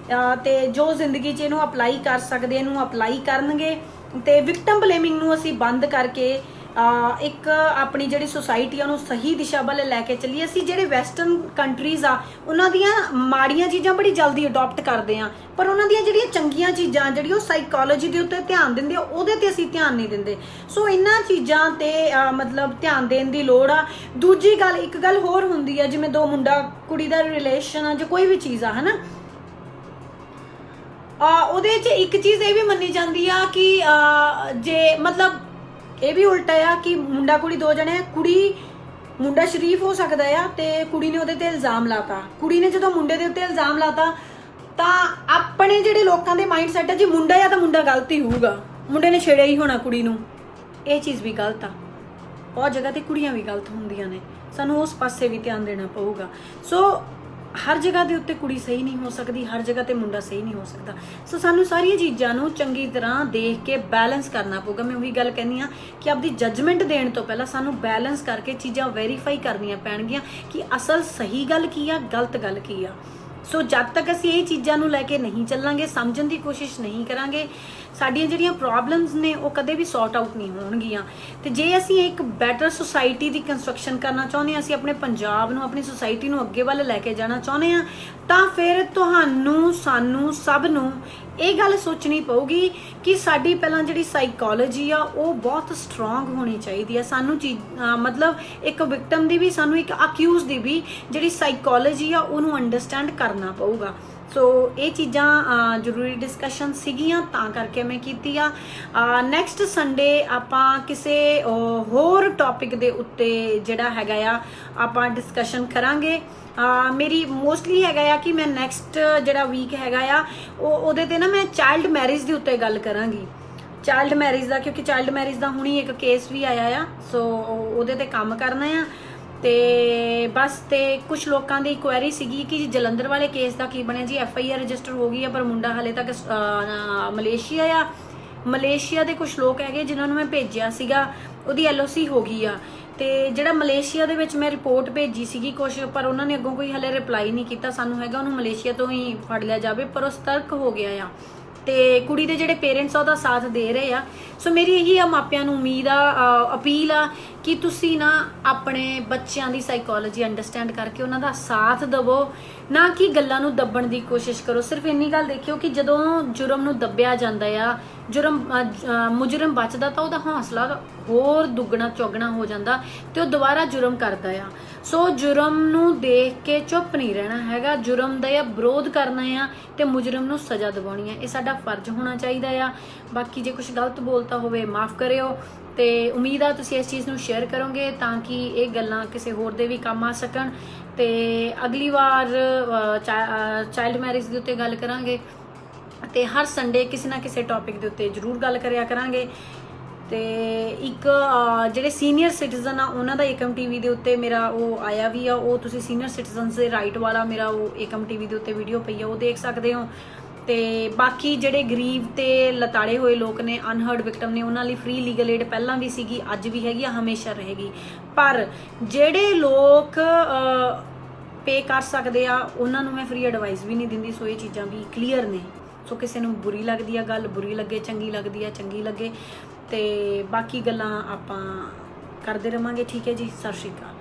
ਤੇ ਜੋ ਜ਼ਿੰਦਗੀ 'ਚ ਇਹਨੂੰ ਅਪਲਾਈ ਕਰ ਸਕਦੇ ਇਹਨੂੰ ਅਪਲਾਈ ਕਰਨਗੇ ਤੇ ਵਿਕਟਮ ਬਲੇਮਿੰਗ ਨੂੰ ਅਸੀਂ ਬੰਦ ਕਰਕੇ ਇੱਕ ਆਪਣੀ ਜਿਹੜੀ ਸੁਸਾਇਟੀ ਆ ਉਹਨੂੰ ਸਹੀ ਦਿਸ਼ਾ ਵੱਲ ਲੈ ਕੇ ਚੱਲੀਏ। ਅਸੀਂ ਜਿਹੜੇ ਵੈਸਟਰਨ ਕੰਟਰੀਜ਼ ਆ ਉਹਨਾਂ ਦੀਆਂ ਮਾੜੀਆਂ ਚੀਜ਼ਾਂ ਬੜੀ ਜਲਦੀ ਅਡਾਪਟ ਕਰਦੇ ਆ, ਪਰ ਉਹਨਾਂ ਦੀਆਂ ਜਿਹੜੀਆਂ ਚੰਗੀਆਂ ਚੀਜ਼ਾਂ ਜਿਹੜੀ ਉਹ ਸਾਈਕੋਲੋਜੀ ਦੇ ਉੱਤੇ ਧਿਆਨ ਦਿੰਦੇ ਆ ਉਹਦੇ ਤੇ ਅਸੀਂ ਧਿਆਨ ਨਹੀਂ ਦਿੰਦੇ। ਸੋ ਇਹਨਾਂ ਚੀਜ਼ਾਂ ਤੇ ਮਤਲਬ ਧਿਆਨ ਦੇਣ ਦੀ ਲੋੜ ਆ। ਦੂਜੀ ਗੱਲ, ਇੱਕ ਗੱਲ ਹੋਰ ਹੁੰਦੀ ਆ, ਜਿਵੇਂ ਦੋ ਮੁੰਡਾ ਕੁੜੀ ਦਾ ਰਿਲੇਸ਼ਨ ਆ ਜਾਂ ਕੋਈ ਵੀ ਚੀਜ਼ ਆ ਹਨਾ, ਉਹਦੇ 'ਚ ਇੱਕ ਚੀਜ਼ ਇਹ ਵੀ ਮੰਨੀ ਜਾਂਦੀ ਆ ਕਿ ਜੇ ਮਤਲਬ ਇਹ ਵੀ ਉਲਟਾ ਆ ਕਿ ਮੁੰਡਾ ਕੁੜੀ ਦੋ ਜਣੇ, ਮੁੰਡਾ ਸ਼ਰੀਫ ਹੋ ਸਕਦਾ ਆ ਤੇ ਕੁੜੀ ਨੇ ਉਹਦੇ ਤੇ ਇਲਜ਼ਾਮ ਲਾਤਾ। ਕੁੜੀ ਨੇ ਜਦੋਂ ਮੁੰਡੇ ਦੇ ਉੱਤੇ ਇਲਜ਼ਾਮ ਲਾਤਾ ਤਾਂ ਆਪਣੇ ਜਿਹੜੇ ਲੋਕਾਂ ਦੇ ਮਾਈਂਡ ਸੈਟ ਆ ਜੀ ਮੁੰਡਾ ਆ ਤਾਂ ਮੁੰਡਾ ਗਲਤ ਹੀ ਹੋਊਗਾ, ਮੁੰਡੇ ਨੇ ਛੇੜਿਆ ਹੀ ਹੋਣਾ ਕੁੜੀ ਨੂੰ। ਇਹ ਚੀਜ਼ ਵੀ ਗਲਤ ਆ। ਬਹੁਤ ਜਗ੍ਹਾ ਤੇ ਕੁੜੀਆਂ ਵੀ ਗਲਤ ਹੁੰਦੀਆਂ ਨੇ, ਸਾਨੂੰ ਉਸ ਪਾਸੇ ਵੀ ਧਿਆਨ ਦੇਣਾ ਪਊਗਾ। ਸੋ ਹਰ ਜਗ੍ਹਾ ਦੇ ਉੱਤੇ ਕੁੜੀ ਸਹੀ ਨਹੀਂ ਹੋ ਸਕਦੀ, ਹਰ ਜਗ੍ਹਾ ਤੇ ਮੁੰਡਾ ਸਹੀ ਨਹੀਂ ਹੋ ਸਕਦਾ। ਸੋ ਸਾਨੂੰ ਸਾਰੀਆਂ ਚੀਜ਼ਾਂ ਨੂੰ ਚੰਗੀ ਤਰ੍ਹਾਂ ਦੇਖ ਕੇ ਬੈਲੈਂਸ ਕਰਨਾ ਪਊਗਾ। ਮੈਂ ਉਹੀ ਗੱਲ ਕਹਿੰਦੀ ਆ ਕਿ ਆਪਦੀ ਜੱਜਮੈਂਟ ਦੇਣ ਤੋਂ ਪਹਿਲਾਂ ਸਾਨੂੰ ਬੈਲੈਂਸ ਕਰਕੇ ਚੀਜ਼ਾਂ ਵੈਰੀਫਾਈ ਕਰਨੀਆਂ ਪੈਣਗੀਆਂ ਕਿ ਅਸਲ ਸਹੀ ਗੱਲ ਕੀ ਆ, ਗਲਤ ਗੱਲ ਕੀ ਆ। ਸੋ ਜਦ ਤੱਕ ਅਸੀਂ ਇਹ ਚੀਜ਼ਾਂ ਨੂੰ ਲੈ ਕੇ ਨਹੀਂ ਚੱਲਾਂਗੇ, ਸਮਝਣ ਦੀ ਕੋਸ਼ਿਸ਼ ਨਹੀਂ ਕਰਾਂਗੇ, ਸਾਡੀਆਂ ਜਿਹੜੀਆਂ ਪ੍ਰੋਬਲਮਸ ਨੇ ਉਹ ਕਦੇ ਵੀ ਸੌਰਟ ਆਊਟ ਨਹੀਂ ਹੋਣਗੀਆਂ। ਤੇ ਜੇ ਅਸੀਂ ਇੱਕ ਬੈਟਰ ਸੁਸਾਇਟੀ ਦੀ ਕੰਸਟਰਕਸ਼ਨ ਕਰਨਾ ਚਾਹੁੰਦੇ ਹਾਂ, ਅਸੀਂ ਆਪਣੇ ਪੰਜਾਬ ਨੂੰ, ਆਪਣੀ ਸੁਸਾਇਟੀ ਨੂੰ ਅੱਗੇ ਵੱਲ ਲੈ ਕੇ ਜਾਣਾ ਚਾਹੁੰਦੇ ਹਾਂ, ਤਾਂ ਫਿਰ ਤੁਹਾਨੂੰ, ਸਾਨੂੰ ਸਭ ਨੂੰ ਇਹ ਗੱਲ ਸੋਚਣੀ ਪਊਗੀ ਕਿ ਸਾਡੀ ਪਹਿਲਾਂ ਜਿਹੜੀ ਸਾਈਕੋਲੋਜੀ ਆ ਉਹ ਬਹੁਤ ਸਟਰੋਂਗ ਹੋਣੀ ਚਾਹੀਦੀ ਆ। ਸਾਨੂੰ ਮਤਲਬ ਇੱਕ ਵਿਕਟਮ ਦੀ ਵੀ, ਸਾਨੂੰ ਇੱਕ ਅਕਿਊਜ਼ ਦੀ ਵੀ ਜਿਹੜੀ ਸਾਈਕੋਲੋਜੀ ਆ ਉਹਨੂੰ ਅੰਡਰਸਟੈਂਡ ਕਰਨਾ ਪਊਗਾ। ਸੋ ਇਹ ਚੀਜ਼ਾਂ ਜ਼ਰੂਰੀ ਡਿਸਕਸ਼ਨ ਸੀਗੀਆਂ ਤਾਂ ਕਰਕੇ ਮੈਂ ਕੀਤੀ ਆ। ਨੈਕਸਟ ਸੰਡੇ ਆਪਾਂ ਕਿਸੇ ਹੋਰ ਟੌਪਿਕ ਦੇ ਉੱਤੇ ਜਿਹੜਾ ਹੈਗਾ ਆ ਆਪਾਂ ਡਿਸਕਸ਼ਨ ਕਰਾਂਗੇ। ਮੇਰੀ ਮੋਸਟਲੀ ਹੈਗਾ ਆ ਕਿ ਮੈਂ ਨੈਕਸਟ ਜਿਹੜਾ ਵੀਕ ਹੈਗਾ ਆ ਉਹਦੇ ਤੇ ਨਾ ਮੈਂ ਚਾਈਲਡ ਮੈਰਿਜ ਦੇ ਉੱਤੇ ਗੱਲ ਕਰਾਂਗੀ, ਚਾਈਲਡ ਮੈਰਿਜ ਦਾ, ਕਿਉਂਕਿ ਚਾਈਲਡ ਮੈਰਿਜ ਦਾ ਹੁਣੀ ਇੱਕ ਕੇਸ ਵੀ ਆਇਆ ਆ। ਸੋ ਉਹਦੇ ਤੇ ਕੰਮ ਕਰਨਾ ਆ। ਤੇ ਬਸ, ਤੇ ਕੁਝ ਲੋਕਾਂ ਦੀ ਇਨਕੁਆਇਰੀ ਸੀਗੀ ਕਿ ਜਲੰਧਰ ਵਾਲੇ ਕੇਸ ਦਾ ਕੀ ਬਣਿਆ ਜੀ। FIR ਰਜਿਸਟਰ ਹੋ ਗਈ ਆ ਪਰ ਮੁੰਡਾ ਹਲੇ ਤੱਕ ਮਲੇਸ਼ੀਆ ਆ। ਮਲੇਸ਼ੀਆ ਦੇ ਕੁਝ ਲੋਕ ਹੈਗੇ ਜਿਨ੍ਹਾਂ ਨੂੰ ਮੈਂ ਭੇਜਿਆ ਸੀਗਾ, ਉਹਦੀ LOC ਹੋ ਗਈ ਆ। ਤੇ ਜਿਹੜਾ ਮਲੇਸ਼ੀਆ ਦੇ ਵਿੱਚ ਮੈਂ ਰਿਪੋਰਟ ਭੇਜੀ ਸੀਗੀ ਕੁਛ, ਪਰ ਉਹਨਾਂ ਨੇ ਅੱਗੋਂ ਕੋਈ ਹਲੇ ਰਿਪਲਾਈ ਨਹੀਂ ਕੀਤਾ। ਸਾਨੂੰ ਹੈਗਾ ਉਹਨੂੰ ਮਲੇਸ਼ੀਆ ਤੋਂ ਹੀ ਫੜ ਲਿਆ ਜਾਵੇ, ਪਰ ਉਹ ਸਤਰਕ ਹੋ ਗਿਆ ਆ ਤੇ ਕੁੜੀ ਦੇ ਜਿਹੜੇ ਪੇਰੈਂਟਸ ਆ ਉਹਦਾ ਸਾਥ ਦੇ ਰਹੇ ਆ। ਸੋ ਮੇਰੀ ਇਹੀ ਆ ਮਾਪਿਆਂ ਨੂੰ ਉਮੀਦ ਆ, ਅਪੀਲ ਆ ਕਿ ਤੁਸੀਂ ਨਾ ਆਪਣੇ ਬੱਚਿਆਂ ਦੀ ਸਾਈਕੋਲੋਜੀ ਅੰਡਰਸਟੈਂਡ ਕਰਕੇ ਉਹਨਾਂ ਦਾ ਸਾਥ ਦੇਵੋ, ਨਾ ਕਿ ਗੱਲਾਂ ਨੂੰ ਦੱਬਣ ਦੀ ਕੋਸ਼ਿਸ਼ ਕਰੋ। ਸਿਰਫ ਇੰਨੀ ਗੱਲ ਦੇਖਿਓ ਕਿ ਜਦੋਂ ਜੁਰਮ ਨੂੰ ਦੱਬਿਆ ਜਾਂਦਾ ਆ, ਮੁਜਰਮ ਬਚਦਾ ਤਾਂ ਉਹਦਾ ਹੌਸਲਾ ਹੋਰ ਦੁੱਗਣਾ ਚੌਗਣਾ ਹੋ ਜਾਂਦਾ ਤੇ ਉਹ ਦੁਬਾਰਾ ਜੁਰਮ ਕਰਦਾ ਆ। ਸੋ ਜੁਰਮ ਨੂੰ ਦੇਖ ਕੇ ਚੁੱਪ ਨਹੀਂ ਰਹਿਣਾ ਹੈਗਾ, ਜੁਰਮ ਦਾ ਵਿਰੋਧ ਕਰਨਾ ਆ ਤੇ ਮੁਜਰਮ ਨੂੰ ਸਜ਼ਾ ਦਿਵਾਉਣੀ ਆ। ਇਹ ਸਾਡਾ ਫਰਜ਼ ਹੋਣਾ ਚਾਹੀਦਾ ਆ। ਬਾਕੀ ਜੇ ਕੁਝ ਗਲਤ ਬੋਲਤਾ ਹੋਵੇ ਮਾਫ ਕਰਿਓ ਤੇ ਉਮੀਦ ਆ ਤੁਸੀਂ ਇਸ ਚੀਜ਼ ਨੂੰ ਸ਼ੇਅਰ ਕਰੋਗੇ ਤਾਂ ਕਿ ਇਹ ਗੱਲਾਂ ਕਿਸੇ ਹੋਰ ਦੇ ਵੀ ਕੰਮ ਆ ਸਕਣ। ਤੇ ਅਗਲੀ ਵਾਰ ਚਾਈਲਡ ਮੈਰਿਜ ਦੇ ਉੱਤੇ ਗੱਲ ਕਰਾਂਗੇ ਤੇ ਹਰ ਸੰਡੇ ਕਿਸੇ ਨਾ ਕਿਸੇ ਟੌਪਿਕ ਦੇ ਉੱਤੇ ਜ਼ਰੂਰ ਗੱਲ ਕਰਿਆ ਕਰਾਂਗੇ। ਤੇ ਇੱਕ ਜਿਹੜੇ ਸੀਨੀਅਰ ਸਿਟੀਜ਼ਨ ਆ ਉਹਨਾਂ ਦਾ ਏਕਮ TV ਦੇ ਉੱਤੇ ਮੇਰਾ ਉਹ ਆਇਆ ਵੀ ਆ, ਉਹ ਤੁਸੀਂ ਸੀਨੀਅਰ ਸਿਟੀਜ਼ਨਸ ਦੇ ਰਾਈਟ ਵਾਲਾ ਮੇਰਾ ਉਹ ਏਕਮ TV ਦੇ ਉੱਤੇ ਵੀਡੀਓ ਪਈ ਆ, ਉਹ ਦੇਖ ਸਕਦੇ ਹੋ। ਤੇ ਬਾਕੀ ਜਿਹੜੇ ਗਰੀਬ ਤੇ ਲਤਾੜੇ ਹੋਏ ਲੋਕ ਨੇ, ਅਨਹਰਡ ਵਿਕਟਮ ਨੇ, ਉਹਨਾਂ ਲਈ ਫ੍ਰੀ ਲੀਗਲ ਏਡ ਪਹਿਲਾਂ ਵੀ ਸੀਗੀ, ਅੱਜ ਵੀ ਹੈਗੀ ਆ, ਹਮੇਸ਼ਾ ਰਹੇਗੀ। ਪਰ ਜਿਹੜੇ ਲੋਕ ਪੇ ਕਰ ਸਕਦੇ ਆ ਉਹਨਾਂ ਨੂੰ ਮੈਂ ਫ੍ਰੀ ਐਡਵਾਈਸ ਵੀ ਨਹੀਂ ਦਿੰਦੀ। ਸੋ ਇਹ ਚੀਜ਼ਾਂ ਵੀ ਕਲੀਅਰ ਨੇ। ਸੋ ਕਿਸੇ ਨੂੰ ਬੁਰੀ ਲੱਗਦੀ ਆ ਗੱਲ, ਬੁਰੀ ਲੱਗੇ, ਚੰਗੀ ਲੱਗਦੀ ਆ ਚੰਗੀ ਲੱਗੇ, ਤੇ ਬਾਕੀ ਗੱਲਾਂ ਆਪਾਂ ਕਰਦੇ ਰਵਾਂਗੇ। ਠੀਕ ਹੈ ਜੀ, ਸਤਿ ਸ਼੍ਰੀ ਅਕਾਲ।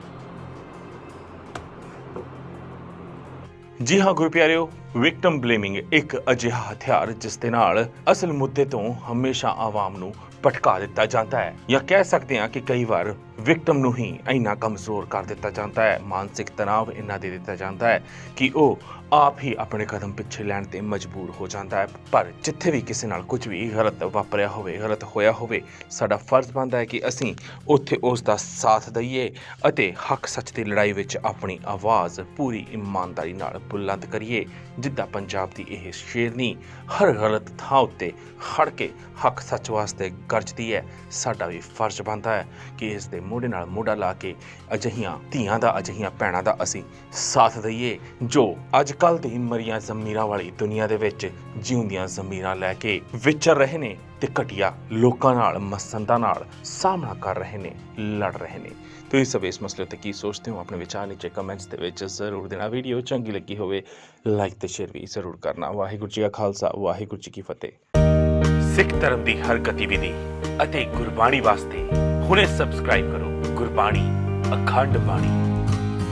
ਜੀ ਹਾਂ ਗੁਰੂ ਪਿਆਰਿਓ, ਵਿਕਟਮ ਬਲੇਮਿੰਗ ਇੱਕ ਅਜਿਹਾ ਹਥਿਆਰ ਜਿਸ ਦੇ ਨਾਲ ਅਸਲ ਮੁੱਦੇ ਤੋਂ ਹਮੇਸ਼ਾ ਆਵਾਮ ਨੂੰ ਭਟਕਾ ਦਿੱਤਾ ਜਾਂਦਾ ਹੈ, ਜਾਂ ਕਹਿ ਸਕਦੇ ਹਾਂ ਕਿ ਕਈ ਵਾਰ ਵਿਕਟਮ ਨੂੰ ਹੀ ਇੰਨਾ ਕਮਜ਼ੋਰ ਕਰ ਦਿੱਤਾ ਜਾਂਦਾ ਹੈ, ਮਾਨਸਿਕ ਤਣਾਅ ਇੰਨਾ ਦੇ ਦਿੱਤਾ ਜਾਂਦਾ ਹੈ ਕਿ ਉਹ ਆਪ ਹੀ ਆਪਣੇ ਕਦਮ ਪਿੱਛੇ ਲੈਣ ਤੇ ਮਜਬੂਰ ਹੋ ਜਾਂਦਾ ਹੈ। ਪਰ ਜਿੱਥੇ ਵੀ ਕਿਸੇ ਨਾਲ ਕੁਝ ਵੀ ਗਲਤ ਵਾਪਰਿਆ ਹੋਵੇ, ਗਲਤ ਹੋਇਆ ਹੋਵੇ, ਸਾਡਾ ਫਰਜ਼ ਬਣਦਾ ਹੈ ਕਿ ਅਸੀਂ ਉੱਥੇ ਉਸ ਦਾ ਸਾਥ ਦਈਏ ਅਤੇ ਹੱਕ ਸੱਚ ਦੀ ਲੜਾਈ ਵਿੱਚ ਆਪਣੀ ਆਵਾਜ਼ ਪੂਰੀ ਇਮਾਨਦਾਰੀ ਨਾਲ ਬੁਲੰਦ ਕਰੀਏ। ਜਿੱਦਾਂ ਪੰਜਾਬ ਦੀ ਇਹ ਸ਼ੇਰਨੀ ਹਰ ਗਲਤ ਥਾਂ ਉੱਤੇ ਖੜ ਕੇ ਹੱਕ ਸੱਚ ਵਾਸਤੇ ਗਰਜਦੀ ਹੈ, ਸਾਡਾ ਵੀ ਫਰਜ਼ ਬਣਦਾ ਹੈ ਕਿ ਇਸ ਦੇ ਮੋਢੇ ਨਾਲ ਮੋਢਾ ਲਾ ਕੇ ਅਜਿਹੀਆਂ ਧੀਆਂ ਦਾ, ਅਜਿਹੀਆਂ ਭੈਣਾਂ ਦਾ ਅਸੀਂ ਸਾਥ ਦਈਏ ਜੋ ਅੱਜ ਕੱਲ੍ਹ ਦੀ ਮਰੀਆਂ ਜ਼ਮੀਰਾਂ ਵਾਲੀ ਦੁਨੀਆ ਦੇ ਵਿੱਚ ਜਿਉਂਦੀਆਂ ਜ਼ਮੀਰਾਂ ਲੈ ਕੇ ਵਿਚਰ ਰਹੇ ਨੇ ਤੇ ਘਟੀਆ ਲੋਕਾਂ ਨਾਲ, ਮਸੰਦਾਂ ਨਾਲ ਸਾਹਮਣਾ ਕਰ ਰਹੇ ਨੇ, ਲੜ ਰਹੇ ਨੇ। ਤੁਸੀਂ ਸਭ ਇਸ ਮਸਲੇ ਉੱਤੇ ਕੀ ਸੋਚਦੇ ਹੋ? ਆਪਣੇ ਵਿਚਾਰ ਨੀਚੇ ਕਮੈਂਟਸ ਦੇ ਵਿੱਚ ਜ਼ਰੂਰ ਦੇਣਾ। ਵੀਡੀਓ ਚੰਗੀ ਲੱਗੀ ਹੋਵੇ ਲਾਈਕ ਤੇ ਸ਼ੇਅਰ ਵੀ ਜ਼ਰੂਰ ਕਰਨਾ। ਵਾਹਿਗੁਰੂ ਜੀ ਕਾ ਖਾਲਸਾ, ਵਾਹਿਗੁਰੂ ਜੀ ਕੀ ਫਤਿਹ। ਸਿੱਖ ਧਰਮ ਦੀ ਹਰ ਗਤੀਵਿਧੀ ਅਤੇ ਗੁਰਬਾਣੀ ਵਾਸਤੇ ਹੁਣੇ ਸਬਸਕ੍ਰਾਈਬ ਕਰੋ ਗੁਰਬਾਣੀ ਅਖੰਡ ਬਾਣੀ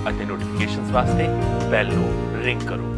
ਅਤੇ ਨੋਟੀਫਿਕੇਸ਼ਨਸ ਵਾਸਤੇ ਬੈਲ ਨੂੰ ਰਿੰਗ ਕਰੋ।